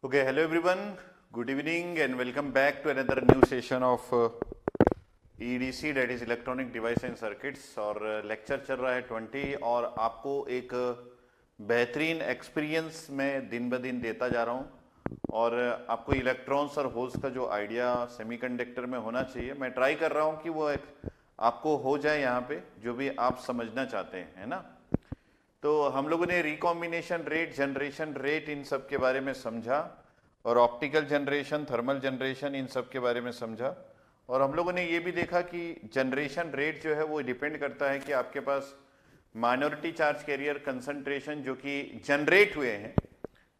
Okay, hello everyone. Good evening and welcome back to another new session of EDC, that is Electronic Device and Circuits. और lecture चल रहा है 20 और आपको एक बेहतरीन एक्सपीरियंस मैं दिन ब दिन देता जा रहा हूँ और आपको इलेक्ट्रॉन्स और होल्स का जो आइडिया सेमीकंडक्टर में होना चाहिए मैं ट्राई कर रहा हूँ कि वो आपको हो जाए यहाँ पे जो भी आप समझना चाहते हैं, है ना। तो हम लोगों ने रिकॉम्बिनेशन रेट, जनरेशन रेट, इन सब के बारे में समझा और ऑप्टिकल जनरेशन, थर्मल जनरेशन, इन सब के बारे में समझा और हम लोगों ने ये भी देखा कि जनरेशन रेट जो है वो डिपेंड करता है कि आपके पास माइनॉरिटी चार्ज कैरियर कंसंट्रेशन जो कि जनरेट हुए हैं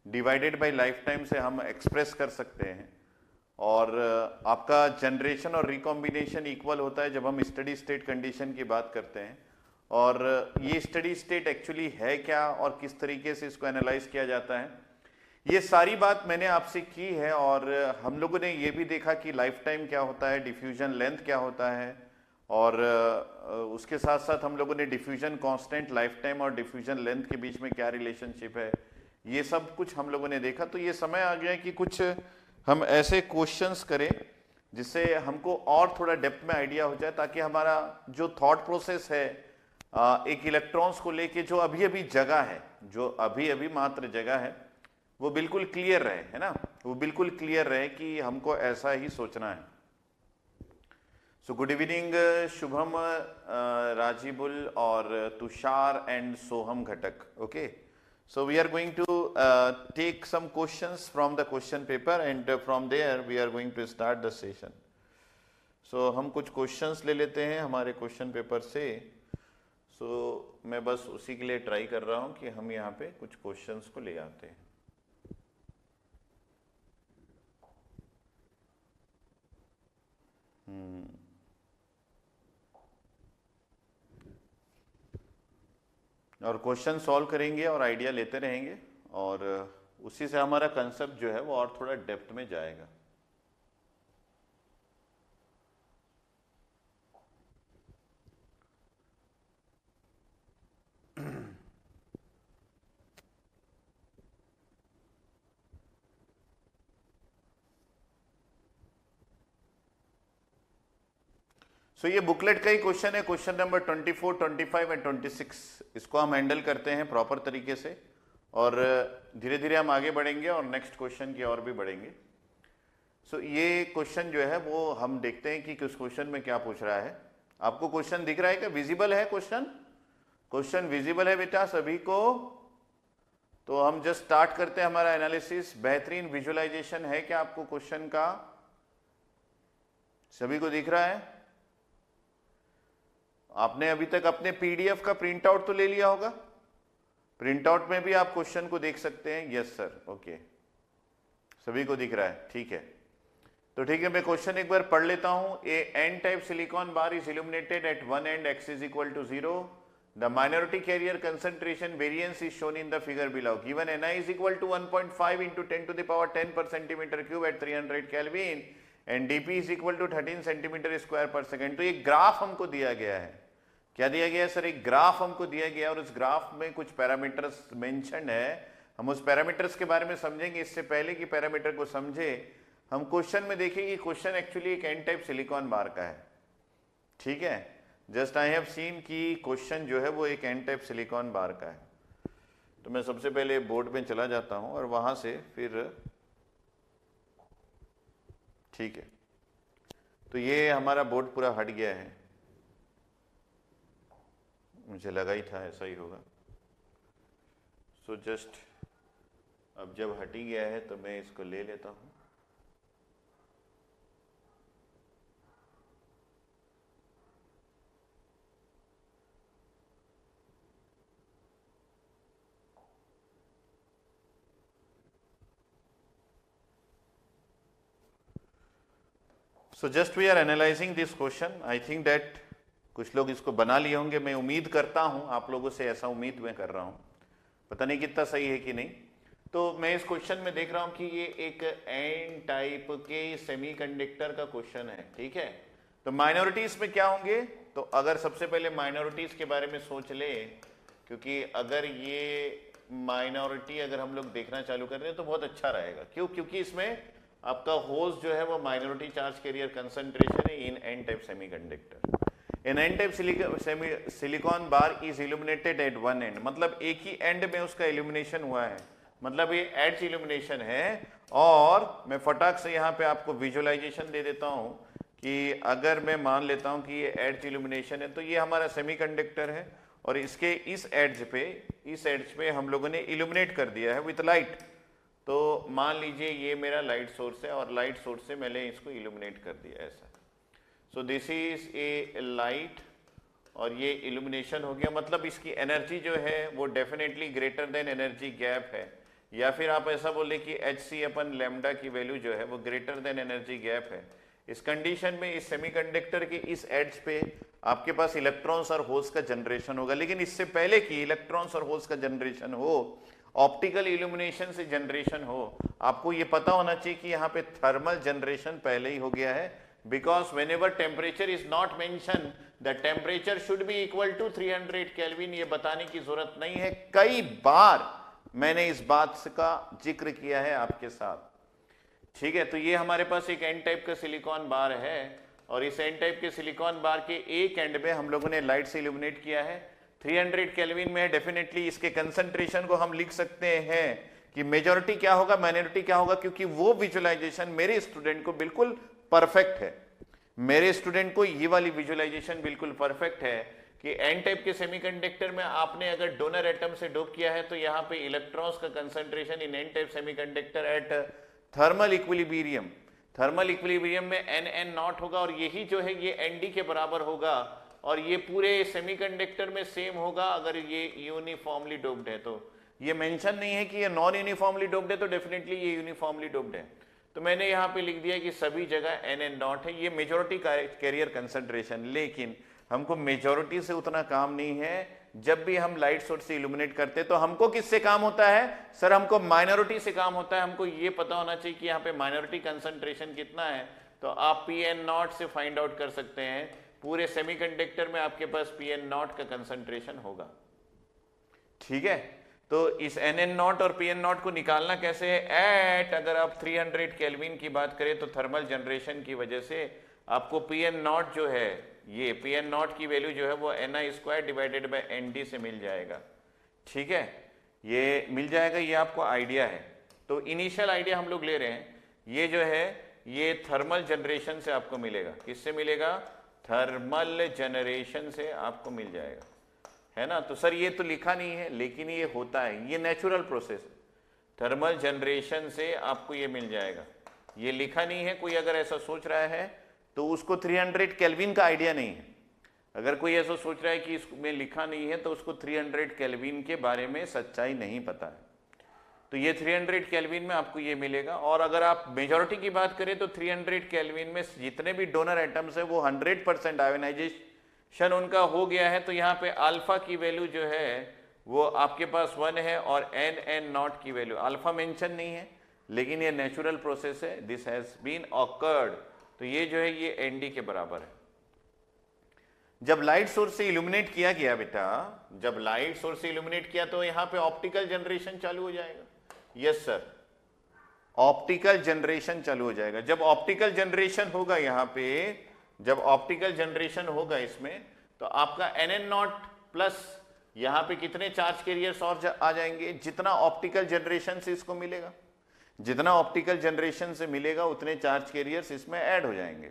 डिवाइडेड बाय लाइफ टाइम से हम एक्सप्रेस कर सकते हैं और आपका जनरेशन और रिकॉम्बिनेशन इक्वल होता है जब हम स्टडी स्टेट कंडीशन की बात करते हैं। और ये स्टडी स्टेट एक्चुअली है क्या और किस तरीके से इसको एनालाइज किया जाता है, ये सारी बात मैंने आपसे की है। और हम लोगों ने ये भी देखा कि लाइफ टाइम क्या होता है, डिफ्यूजन लेंथ क्या होता है और उसके साथ साथ हम लोगों ने डिफ्यूजन कांस्टेंट, लाइफ टाइम और डिफ्यूजन लेंथ के बीच में क्या रिलेशनशिप है, ये सब कुछ हम लोगों ने देखा। तो ये समय आ गया कि कुछ हम ऐसे क्वेश्चंस करें जिससे हमको और थोड़ा डेप्थ में आइडिया हो जाए ताकि हमारा जो थॉट प्रोसेस है एक इलेक्ट्रॉन्स को लेके जो अभी अभी जगह है, जो अभी अभी मात्र जगह है, वो बिल्कुल क्लियर रहे, है ना। वो बिल्कुल क्लियर रहे कि हमको ऐसा ही सोचना है। So good evening Shubham, Rajibul और Tushar and Soham Ghatak. Okay, so we are going to take some questions from the question paper and from there we are going to start the session. So हम कुछ क्वेश्चंस ले लेते हैं हमारे क्वेश्चन पेपर से। मैं बस उसी के लिए ट्राई कर रहा हूं कि हम यहाँ पे कुछ क्वेश्चंस को ले आते हैं। और क्वेश्चन सॉल्व करेंगे और आइडिया लेते रहेंगे और उसी से हमारा कंसेप्ट जो है वो और थोड़ा डेप्थ में जाएगा। तो ये बुकलेट का ही क्वेश्चन है, क्वेश्चन नंबर 24, 25 एंड 26। इसको हम हैंडल करते हैं प्रॉपर तरीके से और धीरे धीरे हम आगे बढ़ेंगे और नेक्स्ट क्वेश्चन की ओर भी बढ़ेंगे। ये क्वेश्चन जो है वो हम देखते हैं कि किस क्वेश्चन में क्या पूछ रहा है। आपको क्वेश्चन दिख रहा है क्या? विजिबल है क्वेश्चन? क्वेश्चन विजिबल है बेटा सभी को? तो हम जस्ट स्टार्ट करते हैं हमारा एनालिसिस। बेहतरीन विजुअलाइजेशन है क्या आपको क्वेश्चन का? सभी को दिख रहा है? आपने अभी तक अपने पीडीएफ का प्रिंट आउट तो ले लिया होगा, प्रिंट आउट में भी आप क्वेश्चन को देख सकते हैं। यस सर, ओके, सभी को दिख रहा है, ठीक है। तो ठीक है, मैं क्वेश्चन एक बार पढ़ लेता हूं। A N type silicon bar is illuminated at one and X is equal to 0। The minority carrier concentration variance is shown in the figure below. Given N I is equal to 1.5 into 10 to the power 10 per centimetre cube at 300 kelvin and DP is equal to 13 centimetre square per second. तो एक graph हमको दिया गया है। क्या दिया गया है सर? एक ग्राफ हमको दिया गया और उस ग्राफ में कुछ पैरामीटर्स मेंशन है। हम उस पैरामीटर्स के बारे में समझेंगे। इससे पहले कि पैरामीटर को समझे, हम क्वेश्चन में देखेंगे। क्वेश्चन एक्चुअली एक एन टाइप सिलिकॉन बार का है, ठीक है। जस्ट आई हैव सीन कि क्वेश्चन जो है वो एक एन टाइप सिलिकॉन बार का है। तो मैं सबसे पहले बोर्ड में चला जाता हूं और वहां से फिर, ठीक है। तो ये हमारा बोर्ड पूरा हट गया है, मुझे लगा ही था ऐसा ही होगा। सो जस्ट अब जब हट ही गया है तो मैं इसको ले लेता हूं। So just we are analysing this question. I think that कुछ लोग इसको बना लिए होंगे, मैं उम्मीद करता हूं आप लोगों से, ऐसा उम्मीद मैं कर रहा हूं। पता नहीं कितना सही है कि नहीं। तो मैं इस क्वेश्चन में देख रहा हूं कि ये एक एन टाइप के सेमीकंडक्टर का क्वेश्चन है, ठीक है। तो माइनॉरिटीज में क्या होंगे? तो अगर सबसे पहले माइनॉरिटीज के बारे में सोच ले, क्योंकि अगर ये माइनॉरिटी अगर हम लोग देखना चालू कर रहे हैं तो बहुत अच्छा रहेगा। क्यों? क्योंकि इसमें आपका होस्ट जो है वो माइनॉरिटी चार्ज कैरियर कंसंट्रेशन है in N type semiconductor. In N type silicon bar is illuminated at one end, मतलब एक ही एंड में उसका इल्यूमिनेशन हुआ है, मतलब ये एड्स इल्यूमिनेशन है। और मैं फटाक से यहाँ पे आपको विजुअलाइजेशन दे देता हूँ कि अगर मैं मान लेता हूँ कि ये एड्स इल्यूमिनेशन है, तो ये हमारा सेमीकंडक्टर है और इसके इस एड्ज पे हम लोगों ने इल्यूमिनेट कर दिया है विथ लाइट। तो मान लीजिए ये मेरा लाइट सोर्स है और लाइट सोर्स से मैंने इसको इल्यूमिनेट कर दिया ऐसा। सो दिस इज ए लाइट और ये इल्यूमिनेशन हो गया, मतलब इसकी एनर्जी जो है वो definitely greater than energy gap है, या फिर आप ऐसा बोले कि hc/λ की वैल्यू जो है वो ग्रेटर देन एनर्जी गैप है। इस कंडीशन में इस सेमीकंडक्टर के इस एड्ज पे आपके पास इलेक्ट्रॉन्स और होल्स का जनरेशन होगा, लेकिन इससे पहले कि इलेक्ट्रॉन्स और होल्स का जनरेशन हो, ऑप्टिकल इल्यूमिनेशन से जनरेशन हो, आपको ये पता होना चाहिए कि यहाँ पे थर्मल जनरेशन पहले ही हो गया है। Because whenever temperature is not mention, the temperature should be equal to 300 kelvin, ये बताने की जरूरत नहीं है। कई बार मैंने इस बात का जिक्र किया है आपके साथ, ठीक है। तो ये हमारे पास एक एन टाइप का सिलिकॉन बार है और इस एन टाइप के सिलिकॉन बार के एक एंड में हम लोगों ने लाइट से इल्यूमिनेट किया है, 300 केल्विन में है। डेफिनेटली इसके कंसंट्रेशन को हम लिख सकते हैं कि मेजॉरिटी क्या होगा, माइनॉरिटी क्या होगा, क्योंकि वो विजुअलाइजेशन मेरे स्टूडेंट को बिल्कुल परफेक्ट है। मेरे स्टूडेंट को ये वाली विजुअलाइजेशन बिल्कुल परफेक्ट है कि एन टाइप के सेमीकंडक्टर में आपने अगर डोनर एटम से डोप किया है तो यहाँ पे इलेक्ट्रॉन्स का concentration in N type semiconductor at thermal equilibrium, thermal equilibrium में n नॉट होगा और यही जो है ये nd के बराबर होगा और ये पूरे सेमीकंडक्टर में सेम होगा अगर ये यूनिफॉर्मली डोप्ड है। तो ये मेंशन नहीं है कि ये नॉन यूनिफॉर्मली डोप्ड है, तो डेफिनेटली ये यूनिफॉर्मली डोप्ड है। तो मैंने यहाँ पे लिख दिया कि सभी जगह n नॉट है, ये मेजॉरिटी कैरियर कंसंट्रेशन। लेकिन हमको मेजॉरिटी से उतना काम नहीं है। जब भी हम लाइट सोर्स से इल्यूमिनेट करते तो हमको किससे काम होता है? सर हमको माइनॉरिटी से काम होता है। हमको ये पता होना चाहिए कि यहाँ पे माइनॉरिटी कंसंट्रेशन कितना है, तो आप Pn0 से फाइंड आउट कर सकते हैं। पूरे सेमीकंडक्टर में आपके पास Pn0 का कंसंट्रेशन होगा, ठीक है। तो इस Nn0 और Pn0 को निकालना कैसे है? एट अगर आप 300 केल्विन की बात करें तो थर्मल जनरेशन की वजह से आपको Pn0 जो है, ये Pn0 की वैल्यू जो है वो Ni² डिवाइडेड बाय Nd से मिल जाएगा, ठीक है। ये मिल जाएगा, ये आपको आइडिया है। तो इनिशियल आइडिया हम लोग ले रहे हैं, ये जो है ये थर्मल जनरेशन से आपको मिलेगा। किससे मिलेगा? थर्मल जनरेशन से आपको मिल जाएगा, है ना। तो सर ये तो लिखा नहीं है, लेकिन ये होता है, ये नेचुरल प्रोसेस है। थर्मल जनरेशन से आपको ये मिल जाएगा, ये लिखा नहीं है। कोई अगर ऐसा सोच रहा है तो उसको 300 केल्विन का आइडिया नहीं है। अगर कोई ऐसा सोच रहा है कि इसमें लिखा नहीं है तो उसको 300 केल्विन के बारे में सच्चाई नहीं पता है। तो ये 300 केल्विन में आपको ये मिलेगा। और अगर आप मेजॉरिटी की बात करें तो 300 केल्विन में जितने भी डोनर एटम्स है वो 100% आयोनाइजेशन उनका हो गया है। तो यहाँ पे अल्फा की वैल्यू जो है वो आपके पास 1 है और Nn0 की वैल्यू, अल्फा मेंशन नहीं है लेकिन ये नेचुरल प्रोसेस है, दिस हैज बीन ऑकर्ड। तो ये जो है ये Nd के बराबर है। जब लाइट सोर्स से इल्यूमिनेट किया गया बेटा, जब लाइट सोर्स से इल्यूमिनेट किया तो यहाँ पे ऑप्टिकल जनरेशन चालू हो जाएगा। यस सर, ऑप्टिकल जनरेशन चालू हो जाएगा। जब ऑप्टिकल जनरेशन होगा यहाँ पे, जब ऑप्टिकल जनरेशन होगा इसमें, तो आपका Nn0 प्लस यहाँ पे कितने चार्ज कैरियर्स और आ जाएंगे? जितना ऑप्टिकल जनरेशन से इसको मिलेगा, जितना ऑप्टिकल जनरेशन से मिलेगा उतने चार्ज कैरियर्स इसमें ऐड हो जाएंगे।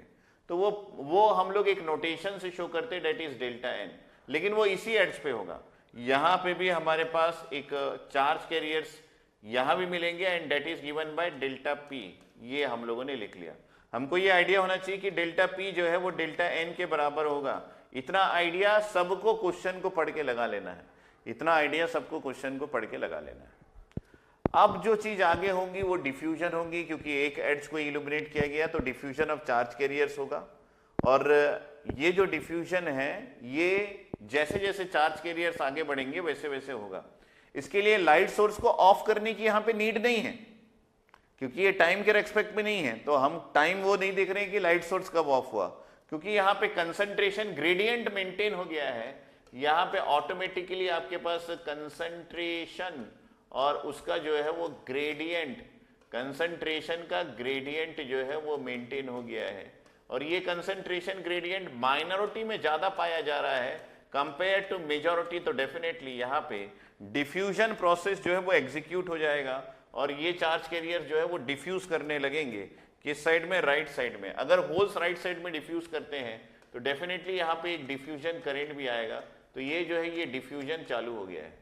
तो वो हम लोग एक नोटेशन से शो करते हैं, डेट इज डेल्टा एन, लेकिन वो इसी एड्ज पे होगा। यहाँ पे भी हमारे पास एक चार्ज कैरियर्स यहाँ भी मिलेंगे and that is given by delta P, ये हम लोगों ने लिख लिया। हमको ये आइडिया होना चाहिए कि डेल्टा पी जो है वो डेल्टा एन के बराबर होगा। इतना आइडिया सबको क्वेश्चन को पढ़ के लगा लेना है, इतना आइडिया सबको क्वेश्चन को पढ़ के लगा लेना है। अब जो चीज आगे होंगी वो डिफ्यूजन होंगी, क्योंकि एक एड्स को इल्यूमिनेट किया गया तो डिफ्यूजन ऑफ चार्ज कैरियर्स होगा। और ये जो डिफ्यूजन है ये जैसे जैसे चार्ज कैरियर्स आगे बढ़ेंगे वैसे वैसे होगा। इसके लिए लाइट सोर्स को ऑफ करने की यहाँ पे नीड नहीं है, क्योंकि ये टाइम के रेस्पेक्ट में नहीं है। तो हम टाइम वो नहीं देख रहे हैं कि लाइट सोर्स कब ऑफ हुआ, क्योंकि यहाँ पे कंसंट्रेशन ग्रेडियंट मेंटेन हो गया है। यहाँ पे ऑटोमेटिकली आपके पास कंसंट्रेशन और उसका जो है वो ग्रेडियंट, कंसंट्रेशन का ग्रेडियंट जो है वो मेंटेन हो गया है, और ये कंसंट्रेशन ग्रेडियंट माइनॉरिटी में ज्यादा पाया जा रहा है कंपेयर टू मेजॉरिटी, तो डेफिनेटली यहाँ पे डिफ्यूजन प्रोसेस जो है वो एग्जीक्यूट हो जाएगा और ये चार्ज कैरियर जो है वो डिफ्यूज करने लगेंगे किस साइड में, राइट साइड में। अगर होल्स राइट साइड में डिफ्यूज करते हैं तो डेफिनेटली यहाँ पे एक डिफ्यूजन करंट भी आएगा, तो ये जो है ये डिफ्यूजन चालू हो गया है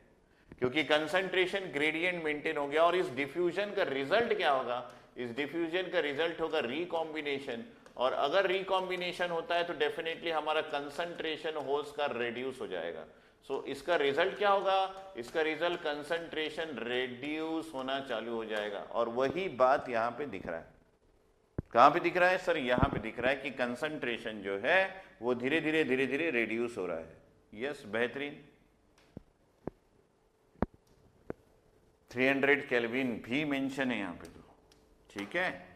क्योंकि कंसंट्रेशन ग्रेडियंट मेंटेन हो गया। और इस डिफ्यूजन का रिजल्ट क्या होगा, इस डिफ्यूजन का रिजल्ट होगा रिकॉम्बिनेशन, और अगर रिकॉम्बिनेशन होता है तो डेफिनेटली हमारा कंसंट्रेशन होल्स का रेड्यूस हो जाएगा। सो इसका रिजल्ट क्या होगा, इसका रिजल्ट कंसंट्रेशन रेड्यूस होना चालू हो जाएगा, और वही बात यहाँ पे दिख रहा है। कहां पे दिख रहा है सर, यहाँ पे दिख रहा है कि कंसंट्रेशन जो है वो धीरे धीरे रेड्यूस हो रहा है। यस, बेहतरीन। 300 केल्विन भी मेंशन है यहाँ पे, तो ठीक है।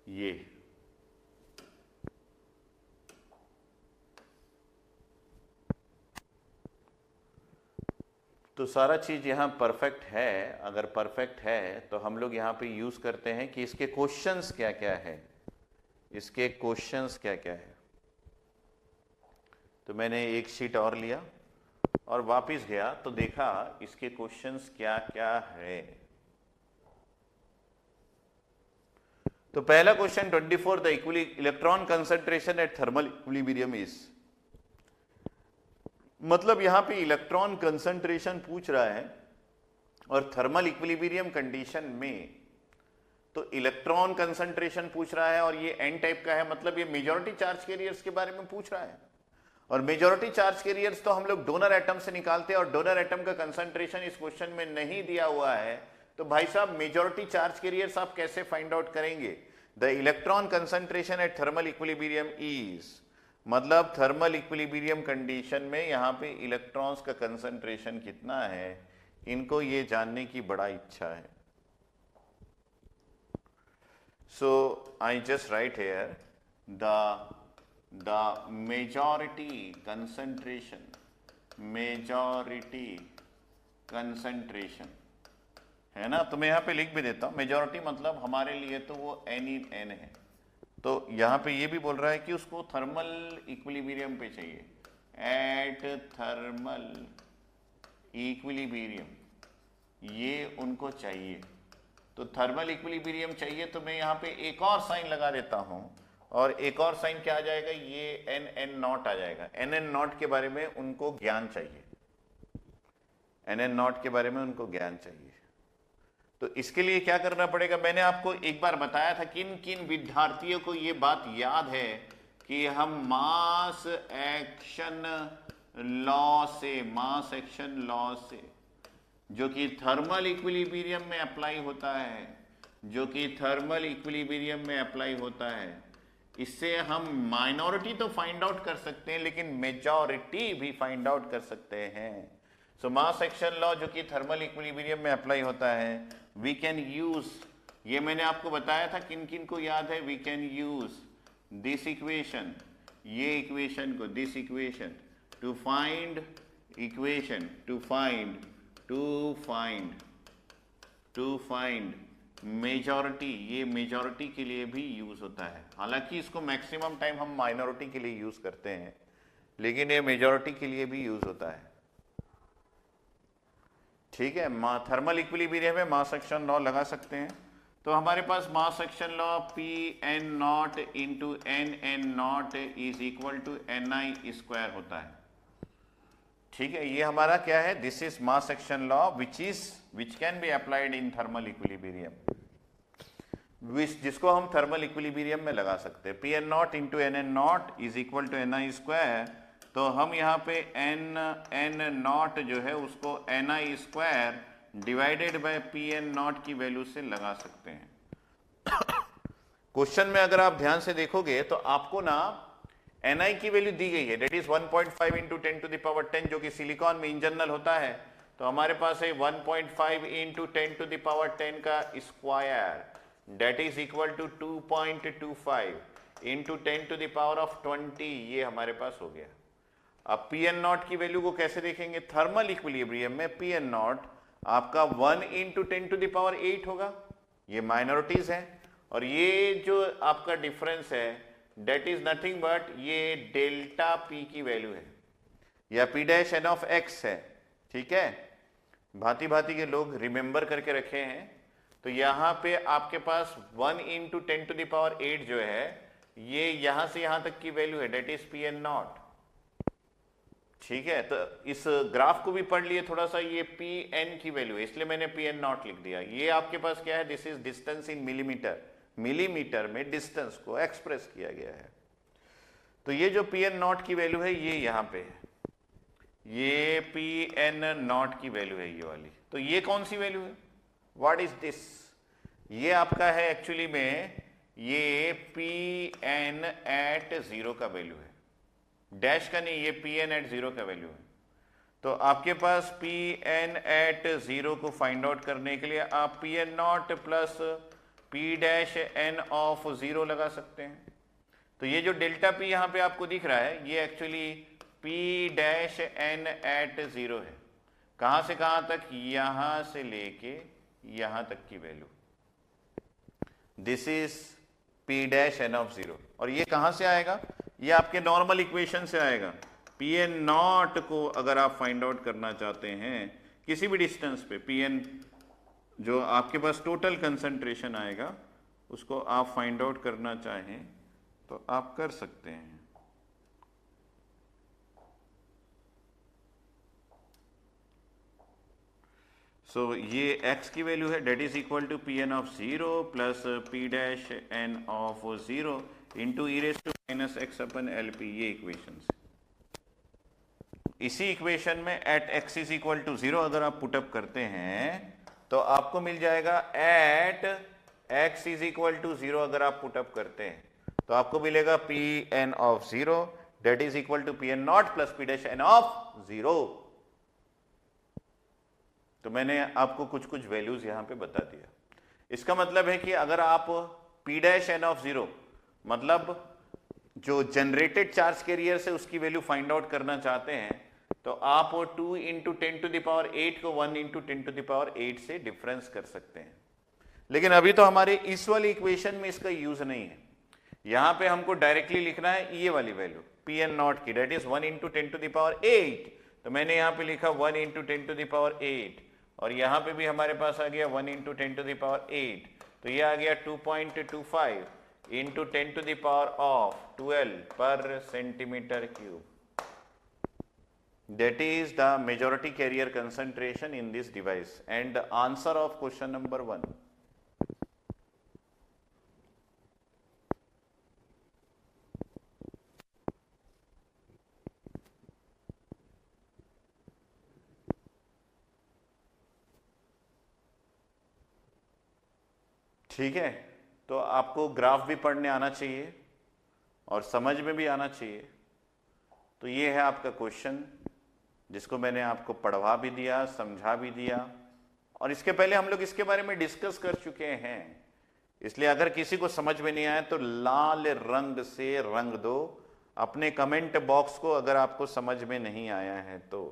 ये तो सारा चीज यहाँ परफेक्ट है। अगर परफेक्ट है तो हम लोग यहाँ पे यूज करते हैं कि इसके क्वेश्चंस क्या क्या है, इसके क्वेश्चंस क्या क्या है। तो मैंने एक शीट और लिया और वापस गया तो देखा इसके क्वेश्चंस क्या क्या है। तो पहला question 24, the electron concentration at thermal equilibrium is, मतलब यहां पे इलेक्ट्रॉन कंसंट्रेशन पूछ रहा है और थर्मल इक्विलिब्रियम कंडीशन में तो इलेक्ट्रॉन कंसंट्रेशन पूछ रहा है और ये एन टाइप का है, मतलब ये मेजॉरिटी चार्ज कैरियर्स के बारे में पूछ रहा है। और मेजॉरिटी चार्ज कैरियर्स तो हम लोग डोनर एटम से निकालते हैं और डोनर एटम का कंसंट्रेशन इस क्वेश्चन में नहीं दिया हुआ है। तो भाई साहब मेजॉरिटी चार्ज कैरियर्स आप कैसे फाइंड आउट करेंगे। The electron concentration at thermal equilibrium is, मतलब थर्मल इक्विलिब्रियम कंडीशन में यहां पे इलेक्ट्रॉन्स का कंसंट्रेशन कितना है, इनको ये जानने की बड़ा इच्छा है। So I just write here the majority concentration है ना, तो मैं यहां पे लिख भी देता हूं मेजॉरिटी, मतलब हमारे लिए तो वो n है। तो यहां पे ये भी बोल रहा है कि उसको थर्मल इक्विलिब्रियम पे चाहिए, एट थर्मल इक्विलिब्रियम ये उनको चाहिए। तो थर्मल इक्विलिब्रियम चाहिए तो मैं यहां पे एक और साइन लगा देता हूं, और एक और साइन क्या आ जाएगा, ये n नॉट आ जाएगा। n नॉट के बारे में उनको ज्ञान चाहिए, n नॉट के बारे में उनको ज्ञान चाहिए। तो इसके लिए क्या करना पड़ेगा, मैंने आपको एक बार बताया था किन किन विद्यार्थियों को ये बात याद है कि हम मास एक्शन लॉ से जो कि थर्मल इक्विलिब्रियम में अप्लाई होता है, इससे हम माइनॉरिटी तो फाइंड आउट कर सकते हैं लेकिन मेजॉरिटी भी फाइंड आउट कर सकते हैं। सो मास एक्शन लॉ जो कि थर्मल इक्विलिब्रियम में अप्लाई होता है, वी कैन यूज, ये मैंने आपको बताया था किन किन को याद है, we can use this equation, ये इक्वेशन को, this equation to find majority, ये मेजॉरिटी के लिए भी यूज होता है। हालांकि इसको मैक्सिमम टाइम हम माइनॉरिटी के लिए यूज करते हैं, लेकिन ये मेजॉरिटी के लिए भी यूज होता है। ठीक है, थर्मल इक्विलिब्रियम में मास एक्शन लॉ लगा सकते हैं। तो हमारे पास mass action law Pn naught into Nn naught is equal to Ni² होता है। ठीक है, ये हमारा क्या है, this is mass action law which can be applied in thermal equilibrium, जिसको हम थर्मल इक्विलिब्रियम में लगा सकते हैं। Pn naught into Nn naught is equal to Ni², तो हम यहाँ पे n नॉट जो है उसको Ni² divided by Pn not की वैल्यू से लगा सकते हैं। क्वेश्चन में अगर आप ध्यान से देखोगे तो आपको ना Ni की वैल्यू दी गई है, डेट इज 1.5 इंटू 10⁻10 जो कि सिलिकॉन में इन जनरल होता है। तो हमारे पास है 1.5 इंटू 10⁻10 का square, that is equal to 2.25 into 10⁻20, ये हमारे पास हो गया। अब Pn नॉट की वैल्यू को कैसे देखेंगे, थर्मल इक्विलिब्रियम में Pn नॉट आपका 1 इंटू 10⁸ होगा, ये माइनॉरिटीज है, और ये जो आपका डिफरेंस है डेट इज नथिंग बट ये डेल्टा पी की वैल्यू है, या P dash N of X है। ठीक है, भांति भांति के लोग रिमेंबर करके रखे हैं। तो यहां पे आपके पास 1 इंटू 10⁸ जो है ये यहां से यहां तक की वैल्यू है, that is P N naught. ठीक है, तो इस ग्राफ को भी पढ़ लिए थोड़ा सा, ये पी एन की वैल्यू है इसलिए मैंने पी एन नॉट लिख दिया। ये आपके पास क्या है, this is distance in millimetre, millimetre में डिस्टेंस को एक्सप्रेस किया गया है। तो ये जो पी एन नॉट की वैल्यू है ये यहां पे है, ये पी एन नॉट की वैल्यू है ये वाली। तो ये कौन सी वैल्यू है, व्हाट इज दिस, ये आपका है एक्चुअली में ये पी एन एट जीरो का वैल्यू है, डैश का नहीं, ये पी एन एट जीरो का वैल्यू है। तो आपके पास पी एन एट जीरो को फाइंड आउट करने के लिए आप P N not plus P dash N of zero लगा सकते हैं। तो ये जो डेल्टा पी यहां पे आपको दिख रहा है ये actually P dash N at zero है। कहां से कहां तक, यहां से लेके यहां तक की value, this is P dash N of zero. और ये कहां से आएगा, ये आपके नॉर्मल इक्वेशन से आएगा। पी एन नॉट को अगर आप फाइंड आउट करना चाहते हैं किसी भी डिस्टेंस पे, पी एन जो आपके पास टोटल कंसंट्रेशन आएगा उसको आप फाइंड आउट करना चाहें तो आप कर सकते हैं। सो ये x की वैल्यू है, that is equal to P N of zero plus P dash N of zero into E raise to minus x upon L P, ये इक्वेशन। इसी इक्वेशन में at x is equal to zero अगर आप put up करते हैं तो आपको मिल जाएगा at x is equal to zero, अगर आप पुटअप करते हैं तो आपको मिलेगा P N of zero that is equal to P N not plus P dash N of zero. तो मैंने आपको कुछ कुछ वैल्यूज यहां पे बता दिया। इसका मतलब है कि अगर आप P dash N of zero मतलब जो जनरेटेड चार्ज कैरियर से उसकी वैल्यू फाइंड आउट करना चाहते हैं तो आप 2 इंटू 10⁸ को 1 इंटू 10⁸ से डिफरेंस कर सकते हैं। लेकिन अभी तो हमारे इस वाली इक्वेशन में इसका यूज नहीं है, यहां पे हमको डायरेक्टली लिखना है ये वाली वैल्यू पी एन नॉट की, डेट इज 1 इंटू 10⁸। तो मैंने यहां पे लिखा 1 इंटू 10⁸, और यहां पे भी हमारे पास आ गया 1 इंटू 10⁸। तो ये आ गया 2.25 इंटू 10⁻12 पर centimetre cube. That is the majority carrier concentration in this device and the answer of question number 1. ठीक है, तो आपको ग्राफ भी पढ़ने आना चाहिए और समझ में भी आना चाहिए। तो ये है आपका क्वेश्चन जिसको मैंने आपको पढ़वा भी दिया, समझा भी दिया, और इसके पहले हम लोग इसके बारे में डिस्कस कर चुके हैं। इसलिए अगर किसी को समझ में नहीं आया तो लाल रंग से रंग दो अपने कमेंट बॉक्स को, अगर आपको समझ में नहीं आया है तो,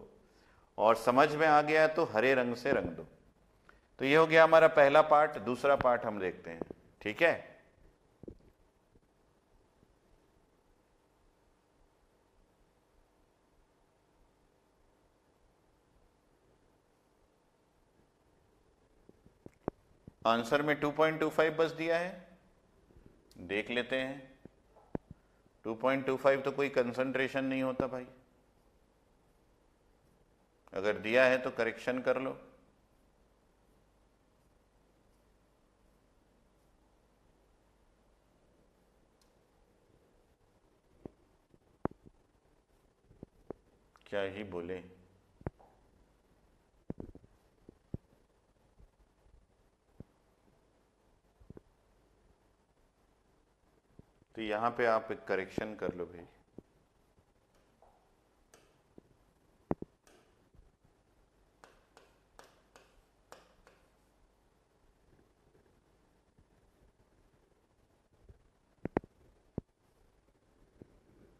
और समझ में आ गया तो हरे रंग से रंग दो। तो ये हो गया हमारा पहला पार्ट। दूसरा पार्ट हम देखते हैं, ठीक है। आंसर में 2.25 बस दिया है, देख लेते हैं। 2.25 तो कोई कंसंट्रेशन नहीं होता भाई, अगर दिया है तो करेक्शन कर लो। क्या ही बोले। तो यहां पे आप एक करेक्शन कर लो भाई।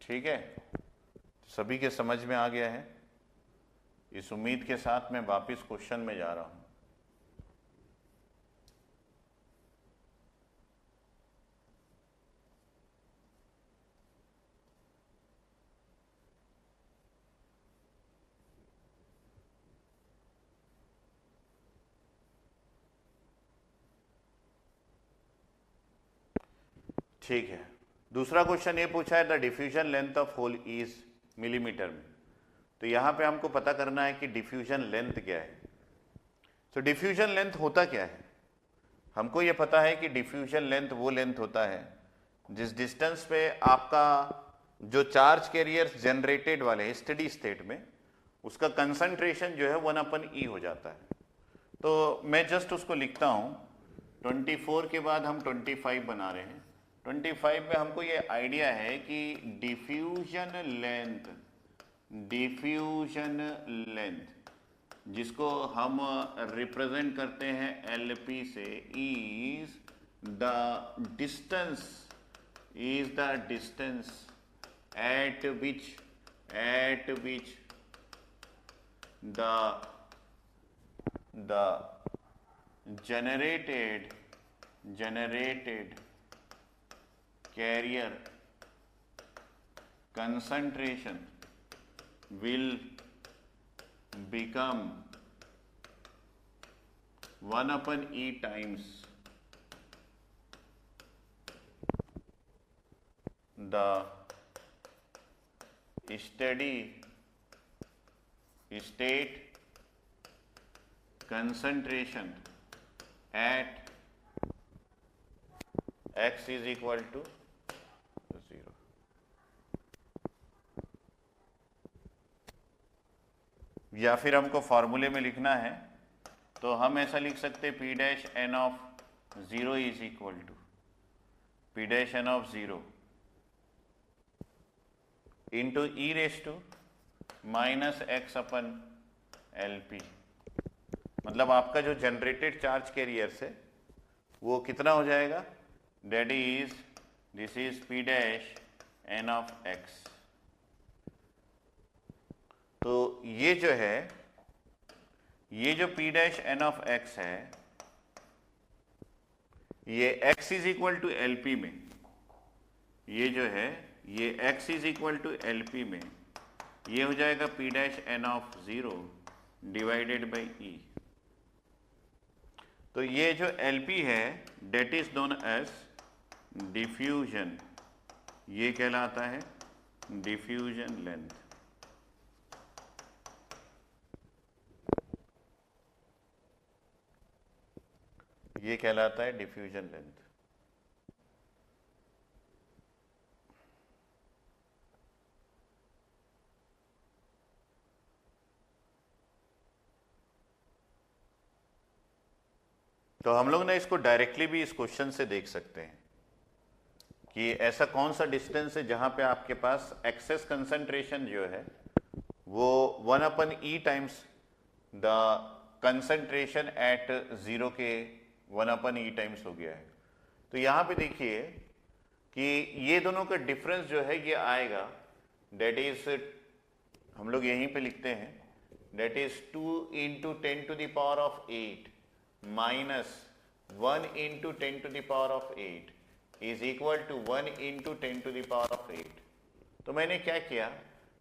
ठीक है, सभी के समझ में आ गया है। इस उम्मीद के साथ मैं वापस क्वेश्चन में जा रहा हूं। ठीक है, दूसरा क्वेश्चन ये पूछा है the diffusion length of hole is millimetre में। तो यहाँ पे हमको पता करना है कि डिफ्यूजन लेंथ क्या है। तो डिफ्यूजन लेंथ होता क्या है, हमको ये पता है कि डिफ्यूजन लेंथ वो लेंथ होता है जिस डिस्टेंस पे आपका जो चार्ज कैरियर्स जनरेटेड वाले हैं स्टेडी स्टेट में, उसका कंसंट्रेशन जो है 1/e हो जाता है। तो मैं जस्ट उसको लिखता हूँ, 24 के बाद हम 25 बना रहे हैं। 25 में हमको ये आइडिया है कि डिफ्यूजन लेंथ जिसको हम रिप्रेजेंट करते हैं LP से, is the distance at which the generated carrier concentration will become 1/e times the steady state concentration at x is equal to 0। या फिर हमको फॉर्मूले में लिखना है तो हम ऐसा लिख सकते P dash n of 0 is equal to P dash n of 0 into E raise to minus x upon LP। मतलब आपका जो जनरेटेड चार्ज कैरियर्स है वो कितना हो जाएगा, that is this is P dash n of x। तो ये जो है, ये जो P dash n of x है, ये x is equal to LP में, ये जो है ये x is equal to LP में, ये हो जाएगा P dash n of 0 divided by E। तो ये जो LP है that is known as diffusion, ये कहलाता है डिफ्यूजन लेंथ। ये कहलाता है डिफ्यूजन लेंथ। तो हम लोग ने इसको डायरेक्टली भी इस क्वेश्चन से देख सकते हैं कि ऐसा कौन सा डिस्टेंस है जहां पे आपके पास एक्सेस कंसंट्रेशन जो है वो 1/e times the concentration eight 0 के 1/e टाइम्स हो गया है। तो यहां पे देखिए कि ये दोनों का डिफरेंस जो है ये आएगा, डेट इज हम लोग यहीं पे लिखते हैं, that is 2 into 10 to the power of 8 minus 1 into 10 to the power of 8 is equal to 1 into 10 to the power of 8। तो मैंने क्या किया,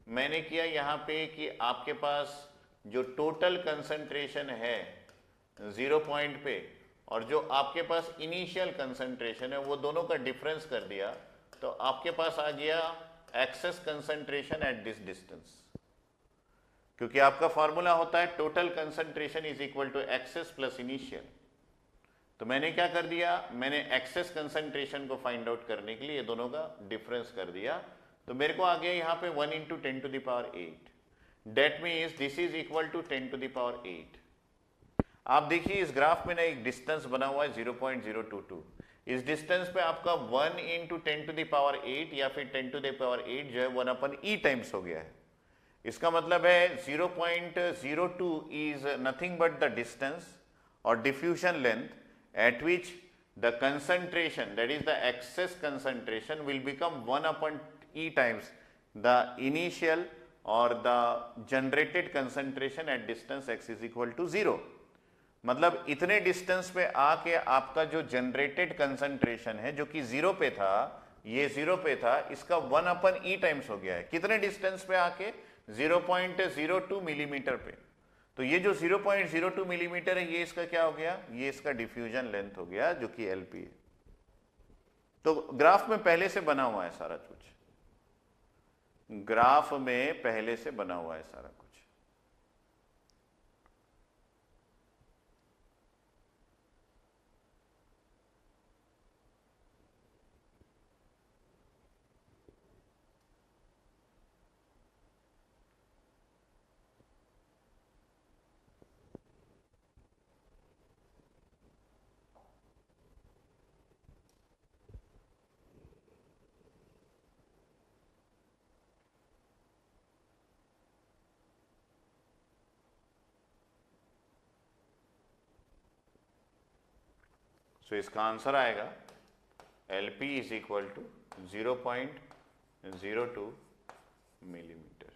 मैंने किया यहाँ पे कि आपके पास जो टोटल कंसंट्रेशन है 0 पॉइंट पे और जो आपके पास इनिशियल कंसंट्रेशन है वो दोनों का डिफरेंस कर दिया, तो आपके पास आ गया excess concentration at this distance. क्योंकि आपका फॉर्मूला होता है total concentration is equal to excess plus initial. तो मैंने क्या कर दिया, मैंने एक्सेस कंसंट्रेशन को फाइंड आउट करने के लिए दोनों का डिफरेंस कर दिया। तो मेरे को आ गया यहाँ पे 1 into 10 to the power 8, that means this is equal to 10 to the power 8। आप देखिए इस ग्राफ में ना एक डिस्टेंस बना हुआ है 0.022। इस डिस्टेंस पे आपका 1 इंटू 10 टू द पावर 8 या फिर 10 टू द पावर 8 जो है 1/e टाइम्स हो गया है। इसका मतलब है 0.02 is nothing but the distance और diffusion length at which the concentration, that is the excess concentration, will become 1/e times the initial or the generated concentration at distance x is equal to 0। मतलब इतने distance पे आके आपका जो generated concentration है जो कि 0 पे था, ये 0 पे था, इसका 1/e टाइम्स हो गया है। कितने डिस्टेंस पे आके, 0.02 मिलीमीटर पे। तो ये जो 0.02 मिलीमीटर है ये इसका क्या हो गया, ये इसका डिफ्यूजन लेंथ हो गया जो कि LP है। तो ग्राफ में पहले से बना हुआ है सारा कुछ, ग्राफ में पहले से बना हुआ है सारा कुछ। सो इसका आंसर आएगा LP is equal to 0.02 millimetre.